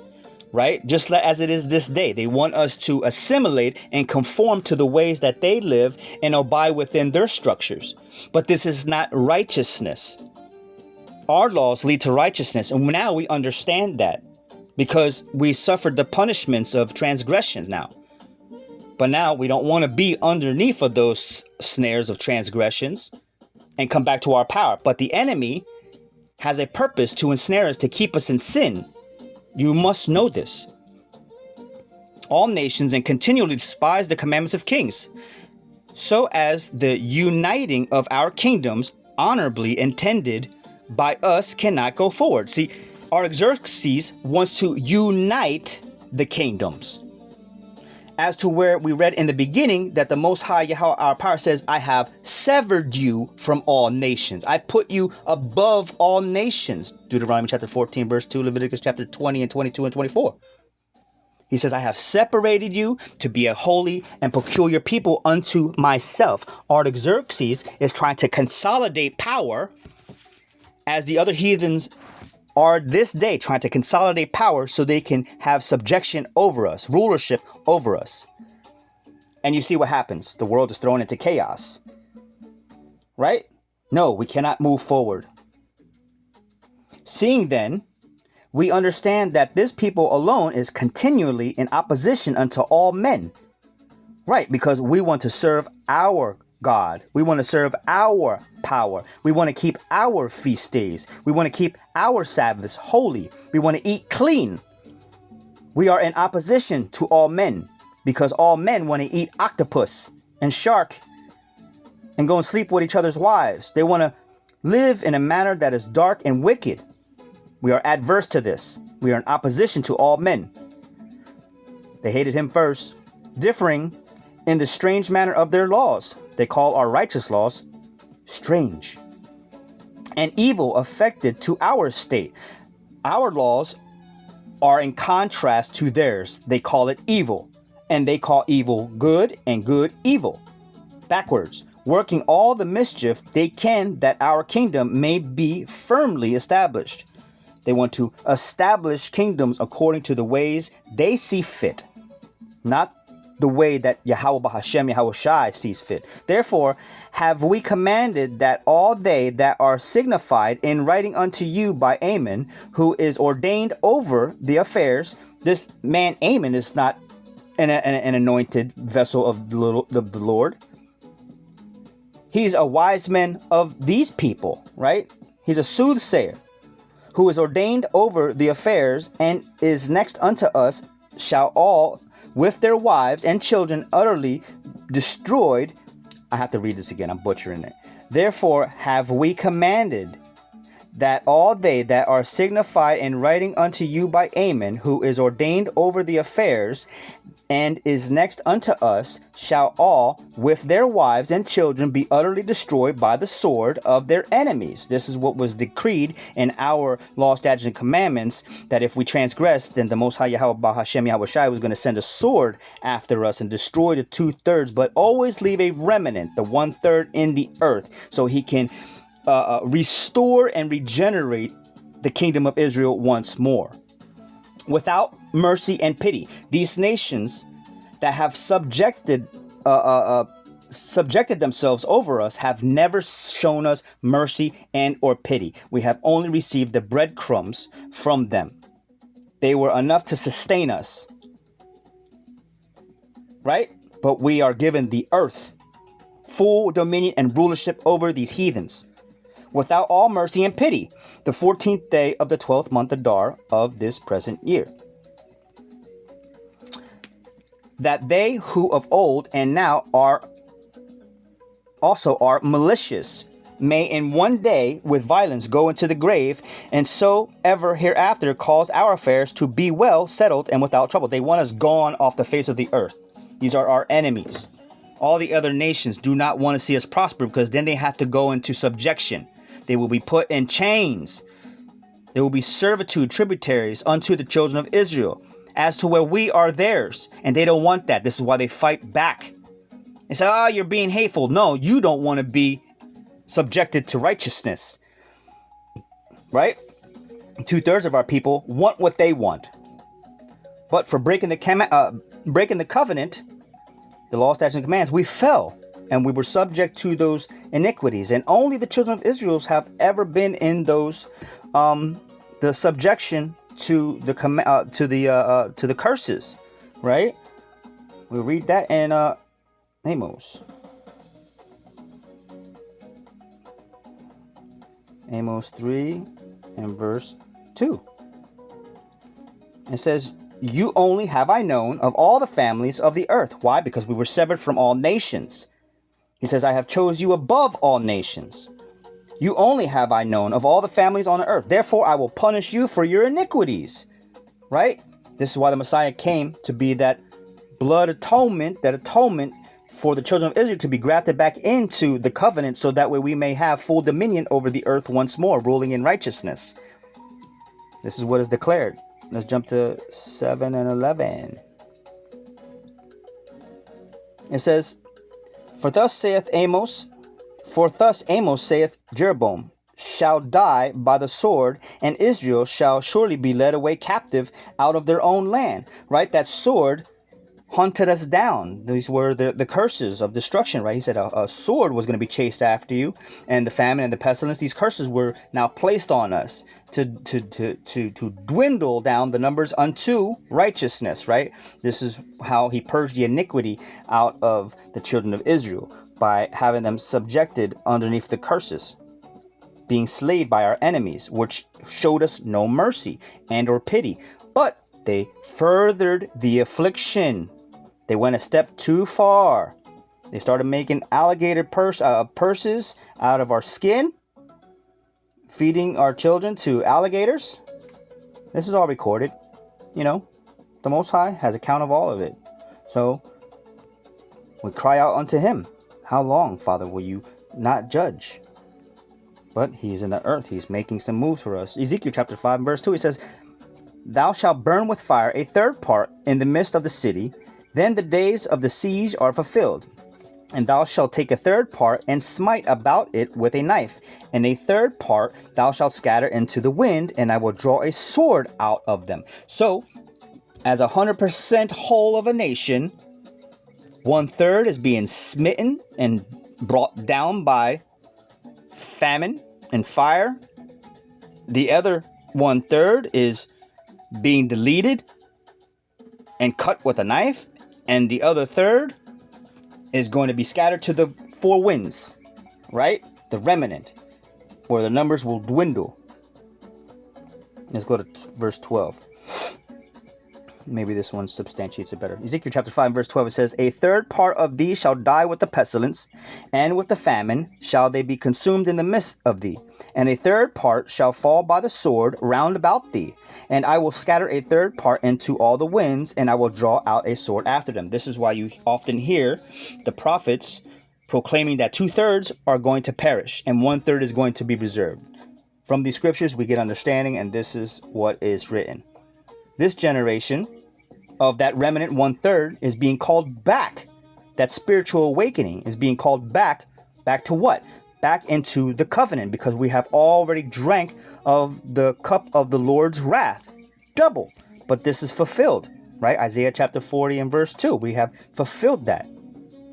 right? Just as it is this day. They want us to assimilate and conform to the ways that they live and abide within their structures. But this is not righteousness. Our laws lead to righteousness, and now we understand that because we suffered the punishments of transgressions now. But now we don't want to be underneath of those snares of transgressions and come back to our power. But the enemy has a purpose to ensnare us, to keep us in sin. You must know this. All nations, and continually despise the commandments of kings, so as the uniting of our kingdoms honorably intended by us cannot go forward. See, Artaxerxes wants to unite the kingdoms. As to where we read in the beginning that the Most High Yahweh our power says, I have severed you from all nations. I put you above all nations. Deuteronomy chapter 14, verse 2, Leviticus chapter 20 and 22 and 24. He says, I have separated you to be a holy and peculiar people unto myself. Artaxerxes is trying to consolidate power, as the other heathens are this day trying to consolidate power so they can have subjection over us, rulership over us. And you see what happens. The world is thrown into chaos. Right? No, we cannot move forward. Seeing then, we understand that this people alone is continually in opposition unto all men. Right, because we want to serve our God. We want to serve our power. We want to keep our feast days. We want to keep our Sabbaths holy. We want to eat clean. We are in opposition to all men because all men want to eat octopus and shark and go and sleep with each other's wives. They want to live in a manner that is dark and wicked. We are adverse to this. We are in opposition to all men. They hated him first, differing in the strange manner of their laws. They call our righteous laws strange and evil affected to our state. Our laws are in contrast to theirs. They call it evil, and they call evil good and good evil. Backwards, working all the mischief they can that our kingdom may be firmly established. They want to establish kingdoms according to the ways they see fit, not the way that Yahweh Bahashem Yahweh Shai sees fit. Therefore have we commanded that all they that are signified in writing unto you by Ammon, who is ordained over the affairs. This man Ammon is not an anointed vessel of the Lord. He's a wise man of these people, right? He's a soothsayer who is ordained over the affairs and is next unto us, shall all with their wives and children utterly destroyed. I have to read this again. I'm butchering it. Therefore have we commanded that all they that are signified in writing unto you by Ammon, who is ordained over the affairs and is next unto us, shall all with their wives and children be utterly destroyed by the sword of their enemies. This is what was decreed in our law, statutes, and commandments, that if we transgress, then the Most High Yahweh Bahashem Yahweh Shai was going to send a sword after us and destroy the 2/3, but always leave a remnant, the 1/3 in the earth, so he can restore and regenerate the kingdom of Israel once more. Without mercy and pity, these nations that have subjected themselves over us have never shown us mercy and or pity. We have only received the breadcrumbs from them. They were enough to sustain us, right? But we are given the earth full dominion and rulership over these heathens, without all mercy and pity, the 14th day of the 12th month Adar of this present year. That they who of old and now are malicious, may in one day with violence go into the grave, and so ever hereafter cause our affairs to be well settled and without trouble. They want us gone off the face of the earth. These are our enemies. All the other nations do not want to see us prosper, because then they have to go into subjection. They will be put in chains. There will be servitude, tributaries unto the children of Israel, as to where we are theirs. And they don't want that. This is why they fight back. They say, oh, you're being hateful. No, you don't want to be subjected to righteousness, right? 2/3 of our people want what they want, but for breaking the covenant, the law, statutes, and commands, we fell, and we were subject to those iniquities. And only the children of Israel have ever been in those, the subjection to the curses, right? We read that in Amos. Amos 3 and verse 2. It says, you only have I known of all the families of the earth. Why? Because we were severed from all nations. He says, I have chose you above all nations. You only have I known of all the families on the earth. Therefore, I will punish you for your iniquities. Right? This is why the Messiah came, to be that blood atonement, that atonement for the children of Israel to be grafted back into the covenant, so that way we may have full dominion over the earth once more, ruling in righteousness. This is what is declared. Let's jump to 7 and 11. It says, For thus Amos saith Jeroboam, shall die by the sword, and Israel shall surely be led away captive out of their own land. Right? That sword hunted us down. These were the curses of destruction, right? He said a sword was going to be chased after you, and the famine and the pestilence. These curses were now placed on us to dwindle down the numbers unto righteousness, right? This is how he purged the iniquity out of the children of Israel, by having them subjected underneath the curses, being slayed by our enemies, which showed us no mercy and or pity, but they furthered the affliction. They went a step too far. They started making alligator purses out of our skin, feeding our children to alligators. This is all recorded. You know, the Most High has account of all of it. So we cry out unto him, how long, Father, will you not judge? But he's in the earth. He's making some moves for us. Ezekiel chapter 5 verse 2, he says, Thou shalt burn with fire a third part in the midst of the city. Then the days of the siege are fulfilled. And thou shalt take a third part and smite about it with a knife. And a third part thou shalt scatter into the wind, and I will draw a sword out of them. So, as 100% whole of a nation, 1/3 is being smitten and brought down by famine and fire. The other 1/3 is being deleted and cut with a knife, and the other third is going to be scattered to the four winds, right? The remnant, where the numbers will dwindle. Let's go to verse 12. Maybe this one substantiates it better. Ezekiel chapter 5 verse 12, it says, A third part of thee shall die with the pestilence, and with the famine shall they be consumed in the midst of thee. And a third part shall fall by the sword round about thee. And I will scatter a third part into all the winds, and I will draw out a sword after them. This is why you often hear the prophets proclaiming that 2/3 are going to perish, and 1/3 is going to be reserved. From these scriptures we get understanding, and this is what is written. This generation of that remnant 1/3 is being called back. That spiritual awakening is being called back. Back to what? Back into the covenant, because we have already drank of the cup of the Lord's wrath. Double. But this is fulfilled, right? Isaiah chapter 40 and verse 2. We have fulfilled that.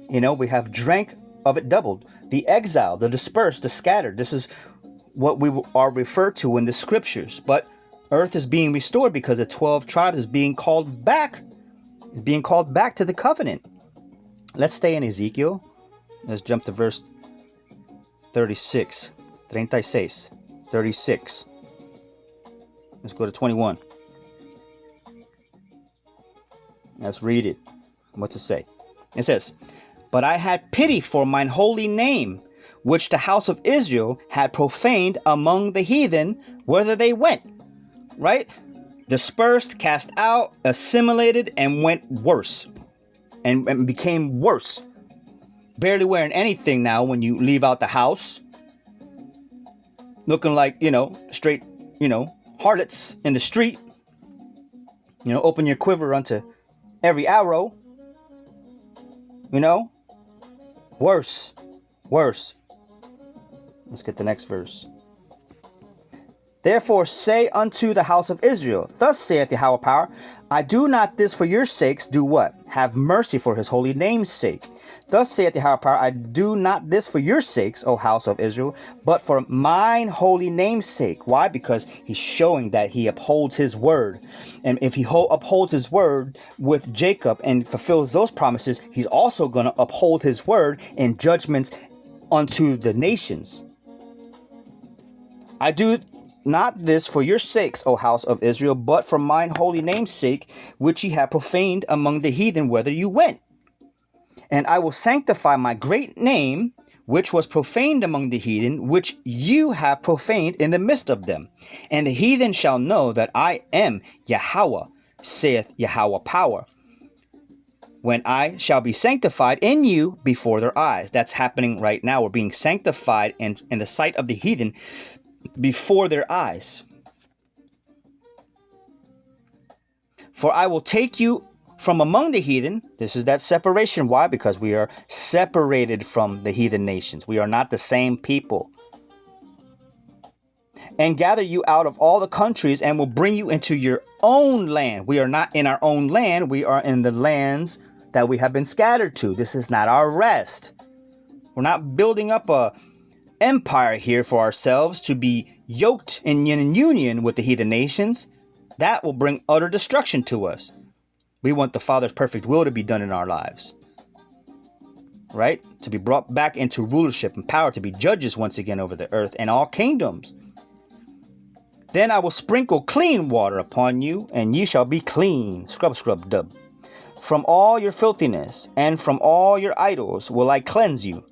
You know, we have drank of it doubled. The exile, the dispersed, the scattered. This is what we are referred to in the scriptures. But earth is being restored because the 12 tribes is being called back. It's being called back to the covenant. Let's stay in Ezekiel Let's jump to verse 36. 36. 36. Let's go to 21. Let's read it. What's it say? It says, "But I had pity for mine holy name, which the house of Israel had profaned among the heathen, whither they went." Right? Dispersed, cast out, assimilated, and went worse. And became worse. Barely wearing anything now when you leave out the house. Looking like, straight, harlots in the street. Open your quiver unto every arrow. Worse. Worse. Let's get the next verse. "Therefore say unto the house of Israel, Thus saith Yahweh Power, I do not this for your sakes, do what? Have mercy for his holy name's sake. Thus saith Yahweh Power, I do not this for your sakes, O house of Israel, but for mine holy name's sake." Why? Because he's showing that he upholds his word. And if he upholds his word with Jacob and fulfills those promises, he's also going to uphold his word in judgments unto the nations. "I do not this for your sakes, O house of Israel, but for mine holy name's sake, which ye have profaned among the heathen, whither you went. And I will sanctify my great name, which was profaned among the heathen, which you have profaned in the midst of them. And the heathen shall know that I am Yahweh, saith Yahweh Power, when I shall be sanctified in you before their eyes." That's happening right now. We're being sanctified in the sight of the heathen before their eyes. "For I will take you from among the heathen." This is that separation. Why? Because we are separated from the heathen nations. We are not the same people. "And gather you out of all the countries, and will bring you into your own land." We are not in our own land. We are in the lands that we have been scattered to. This is not our rest. We're not building up a empire here for ourselves to be yoked in union with the heathen nations. That will bring utter destruction to us. We want the Father's perfect will to be done in our lives. Right? To be brought back into rulership and power, to be judges once again over the earth and all kingdoms. "Then I will sprinkle clean water upon you, and ye shall be clean." Scrub, dub. "From all your filthiness and from all your idols will I cleanse you."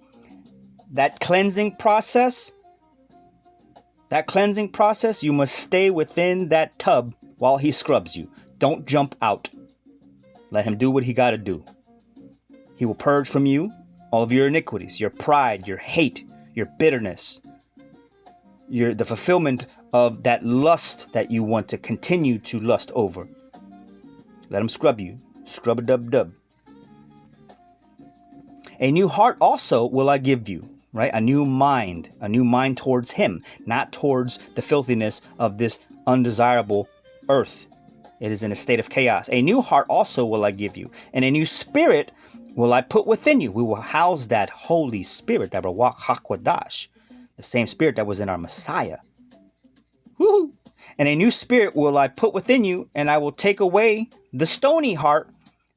That cleansing process, you must stay within that tub while he scrubs you. Don't jump out. Let him do what he got to do. He will purge from you all of your iniquities, your pride, your hate, your bitterness, the fulfillment of that lust that you want to continue to lust over. Let him scrub you. Scrub-a-dub-dub. "A new heart also will I give you." Right? A new mind towards him, not towards the filthiness of this undesirable earth. It is in a state of chaos. "A new heart also will I give you, and a new spirit will I put within you." We will house that Holy Spirit, that Ruach HaKodesh, the same spirit that was in our Messiah. Woo! "And a new spirit will I put within you, and I will take away the stony heart."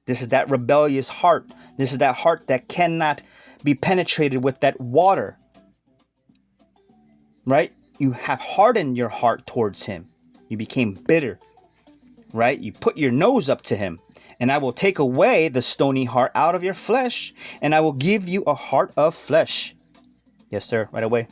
This is that rebellious heart. This is that heart that cannot be penetrated with that water. Right? You have hardened your heart towards him. You became bitter. Right? You put your nose up to him. "And I will take away the stony heart out of your flesh, and I will give you a heart of flesh." Yes, sir. Right away.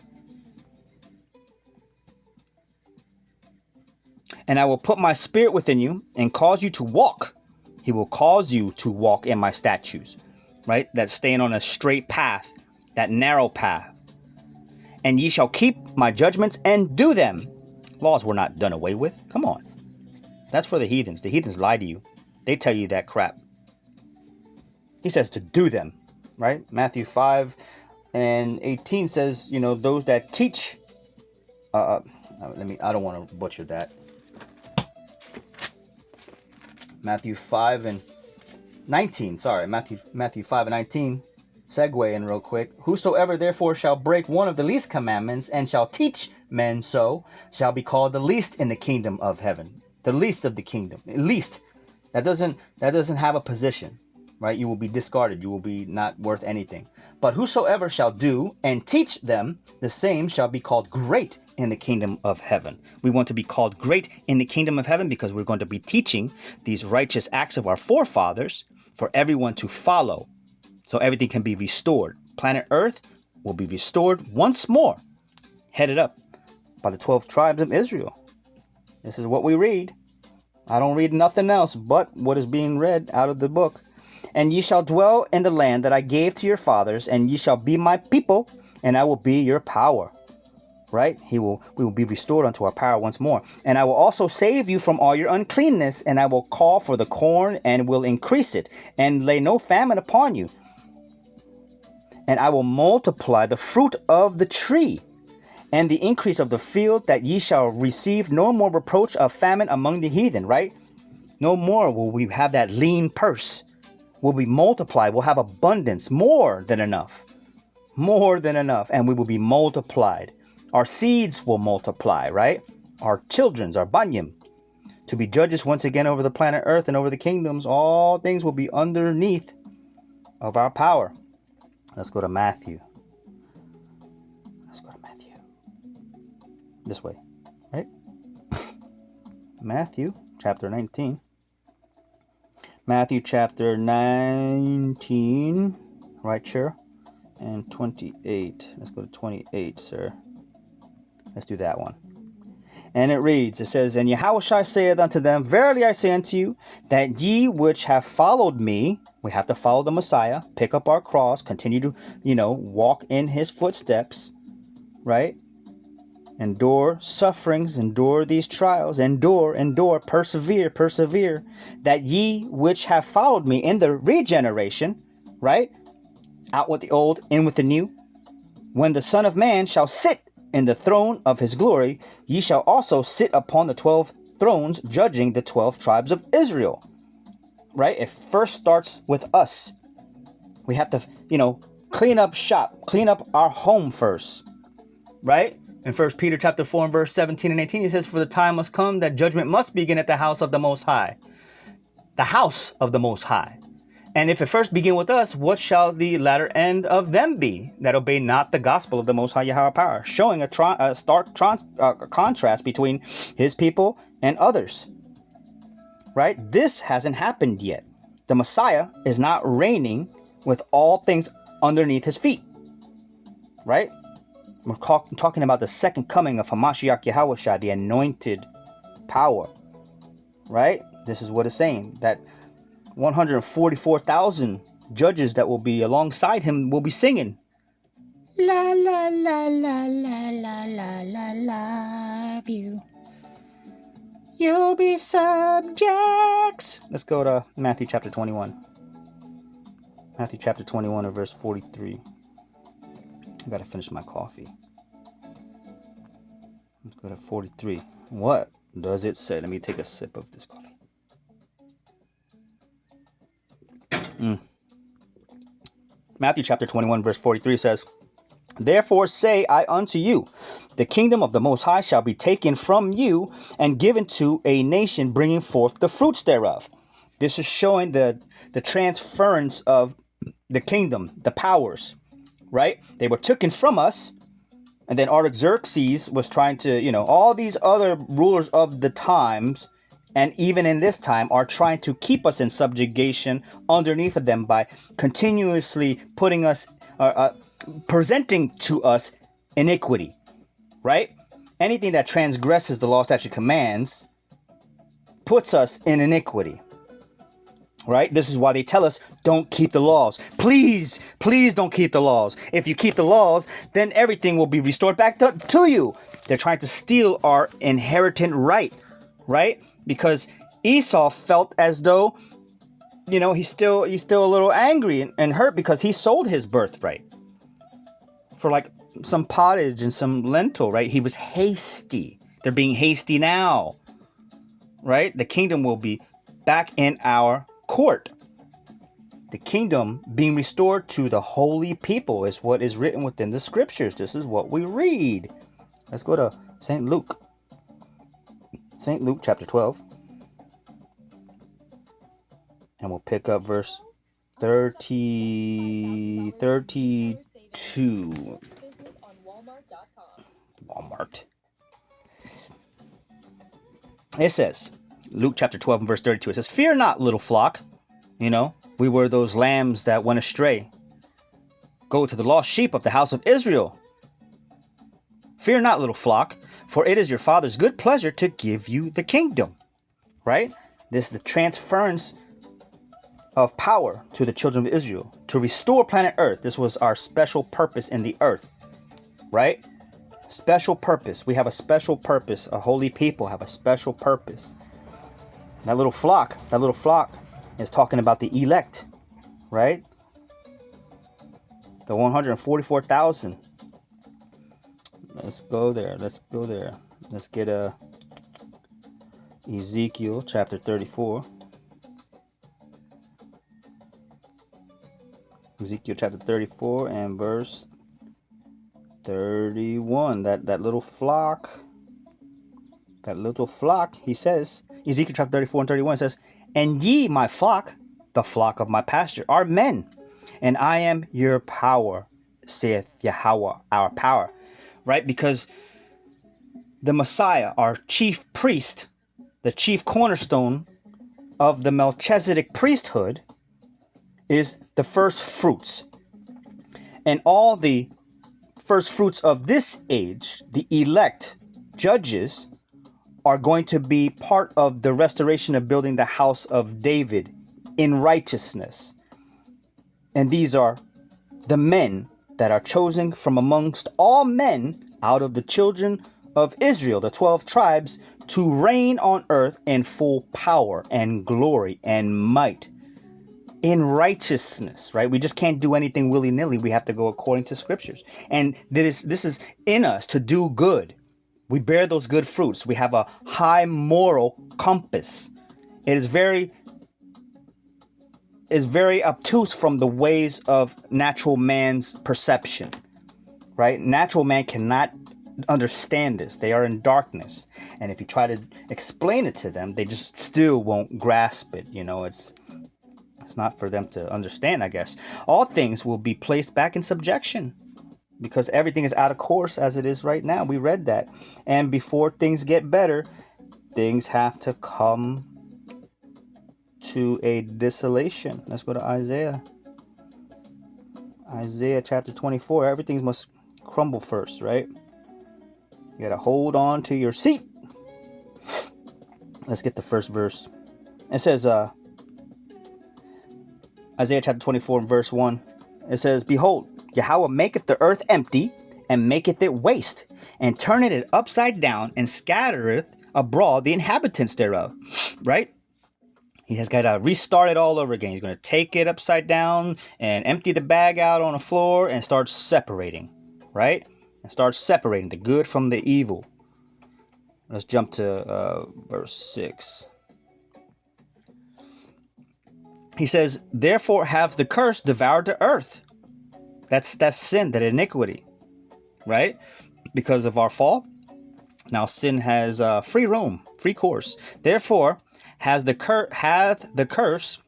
"And I will put my spirit within you and cause you to walk." He will cause you to walk in my statutes. Right? That's staying on a straight path, that narrow path. "And ye shall keep my judgments and do them." Laws were not done away with. Come on. That's for the heathens. The heathens lie to you. They tell you that crap. He says to do them. Right? Matthew 5:18 says, those that teach. I don't want to butcher that. Matthew 5:19. Sorry, Matthew 5:19. Segue in real quick. "Whosoever therefore shall break one of the least commandments and shall teach men so shall be called the least in the kingdom of heaven." The least of the kingdom. Least. That doesn't have a position. right? You will be discarded. You will be not worth anything. But whosoever shall do and teach them, the same shall be called great in the kingdom of heaven. We want to be called great in the kingdom of heaven because we're going to be teaching these righteous acts of our forefathers for everyone to follow, so everything can be restored. Planet Earth will be restored once more, headed up by the 12 tribes of Israel. This is what we read. I don't read nothing else but what is being read out of the book. And ye shall dwell in the land that I gave to your fathers, and ye shall be my people, and I will be your power. Right? We will be restored unto our power once more. And I will also save you from all your uncleanness, and I will call for the corn and will increase it, and lay no famine upon you. And I will multiply the fruit of the tree and the increase of the field, that ye shall receive no more reproach of famine among the heathen, right? No more will we have that lean purse. We'll be multiplied. We'll have abundance, more than enough. More than enough. And we will be multiplied. Our seeds will multiply, right? Our children's, our banyam, to be judges once again over the planet Earth and over the kingdoms. All things will be underneath of our power. Let's go to Matthew. Let's go to Matthew. This way, right? Matthew chapter 19. Matthew chapter 19, right, sure, and 28. Let's go to 28, sir. Let's do that one. And it reads, it says, And Yahushua saith unto them, Verily I say unto you, that ye which have followed me, we have to follow the Messiah, pick up our cross, continue to, walk in his footsteps, right? Endure sufferings, endure these trials, endure, persevere, that ye which have followed me in the regeneration, right? Out with the old, in with the new. When the Son of Man shall sit in the throne of his glory, ye shall also sit upon the 12 thrones, judging the 12 tribes of Israel. Right? It first starts with us. We have to, clean up shop, clean up our home first. Right? In 1 Peter chapter 4 and verse 17 and 18, it says, For the time must come that judgment must begin at the house of the Most High. The house of the Most High. And if it first begin with us, what shall the latter end of them be that obey not the gospel of the Most High Yahweh power? Showing a stark contrast between his people and others. Right? This hasn't happened yet. The Messiah is not reigning with all things underneath his feet. Right? We're talking about the second coming of Hamashiach Yahushua, the anointed power. Right? This is what it's saying. That 144,000 judges that will be alongside him will be singing. La la la la la la la la love you. You'll be subjects. Let's go to Matthew chapter 21. Matthew chapter 21 and verse 43. I gotta finish my coffee. Let's go to 43. What does it say? Let me take a sip of this coffee. Matthew chapter 21 verse 43 says, Therefore say I unto you, the kingdom of the Most High shall be taken from you and given to a nation, bringing forth the fruits thereof. This is showing the transference of the kingdom, the powers, right? They were taken from us, and then Artaxerxes was trying to, all these other rulers of the times, and even in this time, are trying to keep us in subjugation underneath of them by continuously putting us, presenting to us iniquity, right? Anything that transgresses the law, statute, commands puts us in iniquity, right? This is why they tell us, don't keep the laws. Please don't keep the laws. If you keep the laws, then everything will be restored back to you. They're trying to steal our inherited right? Because Esau felt as though, he's still a little angry and hurt because he sold his birthright for like some pottage and some lentil, right? He was hasty. They're being hasty now, right? The kingdom will be back in our court. The kingdom being restored to the holy people is what is written within the scriptures. This is what we read. Let's go to St. Luke. St. Luke chapter 12. And we'll pick up verse 32. Walmart. It says, Luke chapter 12 and verse 32. It says, "Fear not, little flock." You know, we were those lambs that went astray. Go to the lost sheep of the house of Israel. "Fear not, little flock, for it is your Father's good pleasure to give you the kingdom." Right? This is the transference of power to the children of Israel to restore planet Earth. This was our special purpose in the earth. Right? Special purpose. We have a special purpose. A holy people have a special purpose. That little flock is talking about the elect. Right? The 144,000. Let's go there. Let's get Ezekiel chapter 34. Ezekiel chapter 34 and verse 31. That little flock. He says, Ezekiel chapter 34 and 31 says, "And ye, my flock, the flock of my pasture, are men, and I am your power, saith Yahweh," our power. Right? Because the Messiah, our chief priest, the chief cornerstone of the Melchizedek priesthood, is the first fruits. And all the first fruits of this age, the elect judges, are going to be part of the restoration of building the house of David in righteousness. And these are the men that are chosen from amongst all men out of the children of Israel, the 12 tribes, to reign on earth in full power and glory and might in righteousness, right? We just can't do anything willy-nilly. We have to go according to scriptures. And this is in us to do good. We bear those good fruits. We have a high moral compass. It is very obtuse from the ways of natural man's perception, right? Natural man cannot understand this. They are in darkness. And if you try to explain it to them, they just still won't grasp it. You know, it's not for them to understand, I guess. All things will be placed back in subjection because everything is out of course as it is right now. We read that. And before things get better, things have to come to a desolation. Let's go to Isaiah. Isaiah chapter 24. Everything must crumble first, right? You got to hold on to your seat. Let's get the first verse. It says, Isaiah chapter 24 and verse 1. It says, "Behold, Yahweh maketh the earth empty, and maketh it waste, and turneth it upside down, and scattereth abroad the inhabitants thereof." Right? He has got to restart it all over again. He's going to take it upside down and empty the bag out on the floor and start separating. Right? And start separating the good from the evil. Let's jump to verse 6. He says, "Therefore hath the curse devoured the earth." That's sin, that iniquity, right? Because of our fall, now sin has free roam, free course. Therefore hath the curse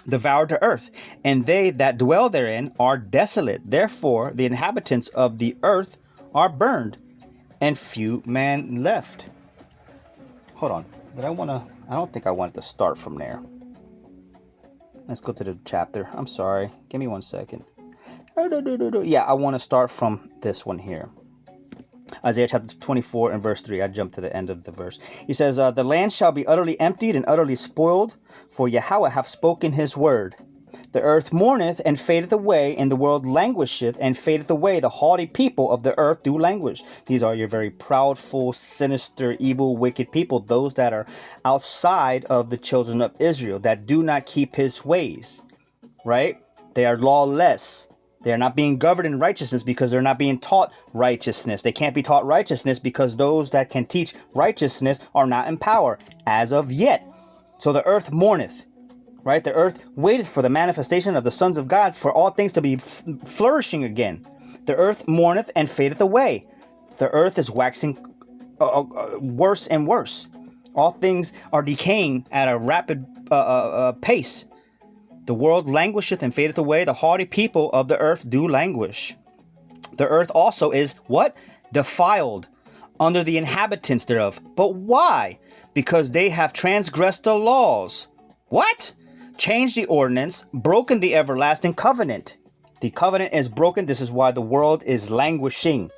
devoured the earth, and they that dwell therein are desolate. Therefore the inhabitants of the earth are burned, and few men left. Hold on. I don't think I wanted to start from there. Let's go to the chapter. I'm sorry. Give me 1 second. Yeah, I want to start from this one here. Isaiah chapter 24 and verse 3. I jumped to the end of the verse. He says, "The land shall be utterly emptied and utterly spoiled, for Yahweh hath spoken his word. The earth mourneth and fadeth away, and the world languisheth and fadeth away. The haughty people of the earth do languish." These are your very proudful, sinister, evil, wicked people, those that are outside of the children of Israel, that do not keep his ways, right? They are lawless. They are not being governed in righteousness because they're not being taught righteousness. They can't be taught righteousness because those that can teach righteousness are not in power as of yet. So the earth mourneth. Right? The earth waiteth for the manifestation of the sons of God, for all things to be flourishing again. The earth mourneth and fadeth away. The earth is waxing worse and worse. All things are decaying at a rapid pace. The world languisheth and fadeth away. The haughty people of the earth do languish. The earth also is what? Defiled under the inhabitants thereof. But why? Because they have transgressed the laws. What? Changed the ordinance, broken the everlasting covenant. The covenant is broken. This is why the world is languishing.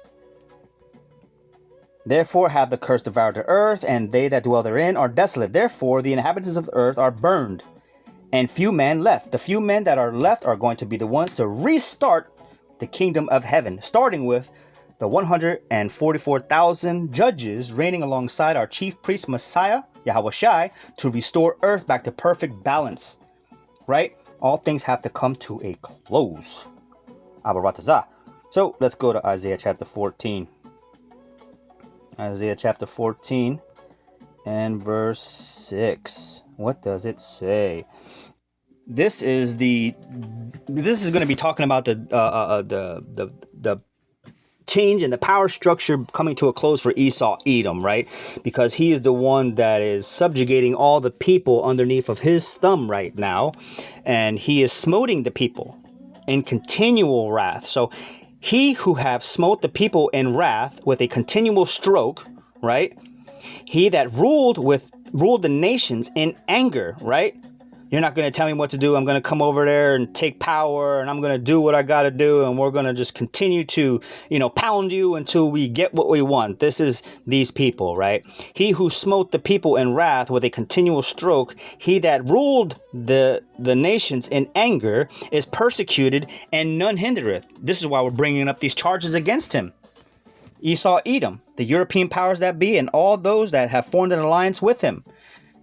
Therefore hath the curse devoured the earth, and they that dwell therein are desolate. Therefore the inhabitants of the earth are burned, and few men left. The few men that are left are going to be the ones to restart the kingdom of heaven, starting with the 144,000 judges reigning alongside our chief priest Messiah, Yahweh Shai, to restore earth back to perfect balance. Right? All things have to come to a close. Abaratazah. So let's go to Isaiah chapter 14. Isaiah chapter 14 and verse 6. What does it say? This is going to be talking about the change in the power structure coming to a close for Esau Edom, right? Because he is the one that is subjugating all the people underneath of his thumb right now, and he is smoting the people in continual wrath. So he who have smote the people in wrath with a continual stroke, right? He that ruled the nations in anger, right? You're not going to tell me what to do. I'm going to come over there and take power, and I'm going to do what I got to do, and we're going to just continue to, pound you until we get what we want. This is these people, right? He who smote the people in wrath with a continual stroke, he that ruled the nations in anger is persecuted, and none hindereth. This is why we're bringing up these charges against him. Esau Edom, the European powers that be, and all those that have formed an alliance with him.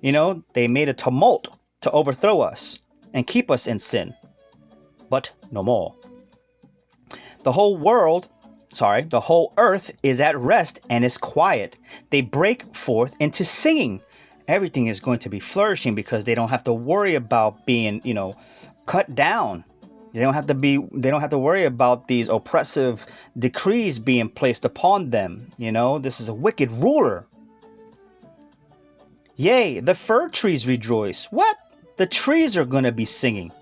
They made a tumult to overthrow us and keep us in sin, but no more. The whole earth is at rest and is quiet. They break forth into singing. Everything is going to be flourishing because they don't have to worry about being, cut down. They don't have to worry about these oppressive decrees being placed upon them. This is a wicked ruler. Yea, the fir trees rejoice. What? The trees are going to be singing.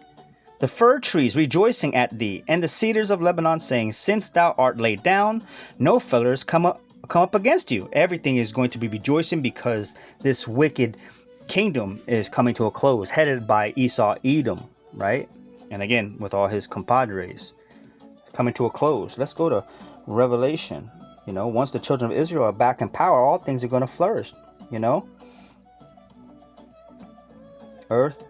The fir trees rejoicing at thee, and the cedars of Lebanon saying, since thou art laid down, no fellers come up against you. Everything is going to be rejoicing because this wicked kingdom is coming to a close, headed by Esau Edom, right? And again, with all his compadres, coming to a close. Let's go to Revelation. Once the children of Israel are back in power, all things are going to flourish, Earth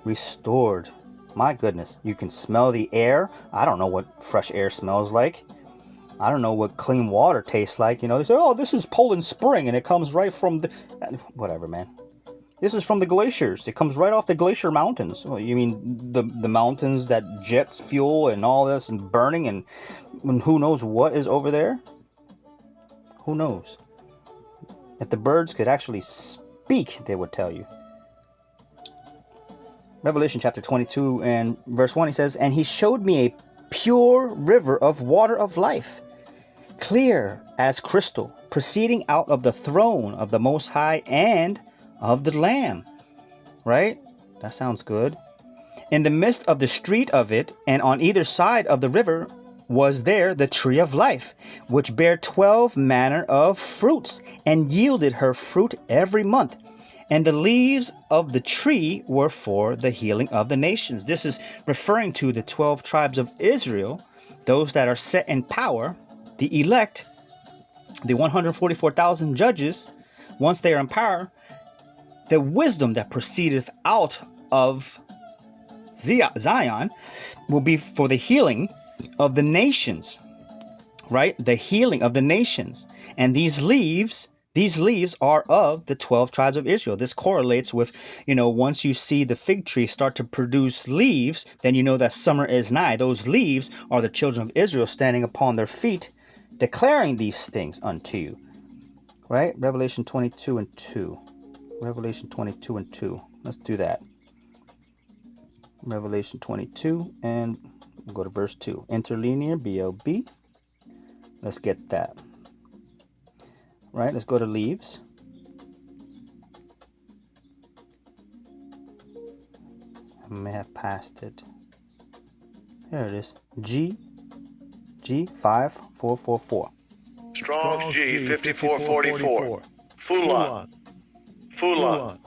restored. My goodness, you can smell the air. I don't know what fresh air smells like. I don't know what clean water tastes like. They say, oh, this is Poland Spring, and it comes right from the... Whatever, man. This is from the glaciers. It comes right off the glacier mountains. Well, you mean the mountains that jets fuel and all this and burning, and who knows what is over there? Who knows? If the birds could actually speak, they would tell you. Revelation chapter 22 and verse 1, he says, and he showed me a pure river of water of life, clear as crystal, proceeding out of the throne of the Most High and of the Lamb. Right? That sounds good. In the midst of the street of it, and on either side of the river, was there the tree of life, which bare 12 manner of fruits, and yielded her fruit every month. And the leaves of the tree were for the healing of the nations. This is referring to the 12 tribes of Israel, those that are set in power, the elect, the 144,000 judges. Once they are in power, the wisdom that proceedeth out of Zion will be for the healing of the nations, right? The healing of the nations. And these leaves are of the 12 tribes of Israel. This correlates with, once you see the fig tree start to produce leaves, then you know that summer is nigh. Those leaves are the children of Israel standing upon their feet, declaring these things unto you. Right? Revelation 22 and 2. Revelation 22 and 2. Let's do that. Revelation 22, and we'll go to verse 2. Interlinear, BLB. Let's get that. Right, let's go to leaves. may have passed it. There it is. G5444. Strong's G 5444. Fulon. Fulon.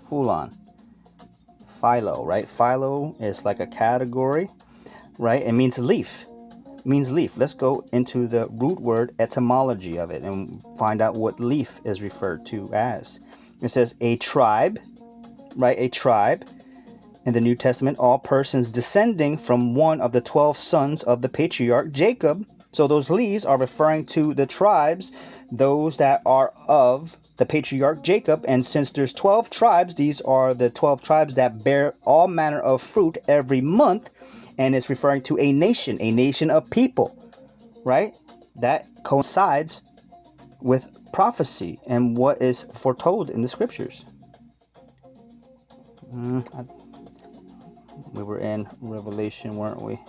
Fulon. Philo, right? Philo is like a category, right? It means leaf. Let's go into the root word etymology of it and find out what leaf is referred to as. It says a tribe, right? A tribe. In the New Testament, all persons descending from one of the 12 sons of the patriarch Jacob. So those leaves are referring to the tribes, those that are of the patriarch Jacob. And since there's 12 tribes, these are the 12 tribes that bear all manner of fruit every month. And it's referring to a nation of people, right? That coincides with prophecy and what is foretold in the scriptures. We were in Revelation, weren't we?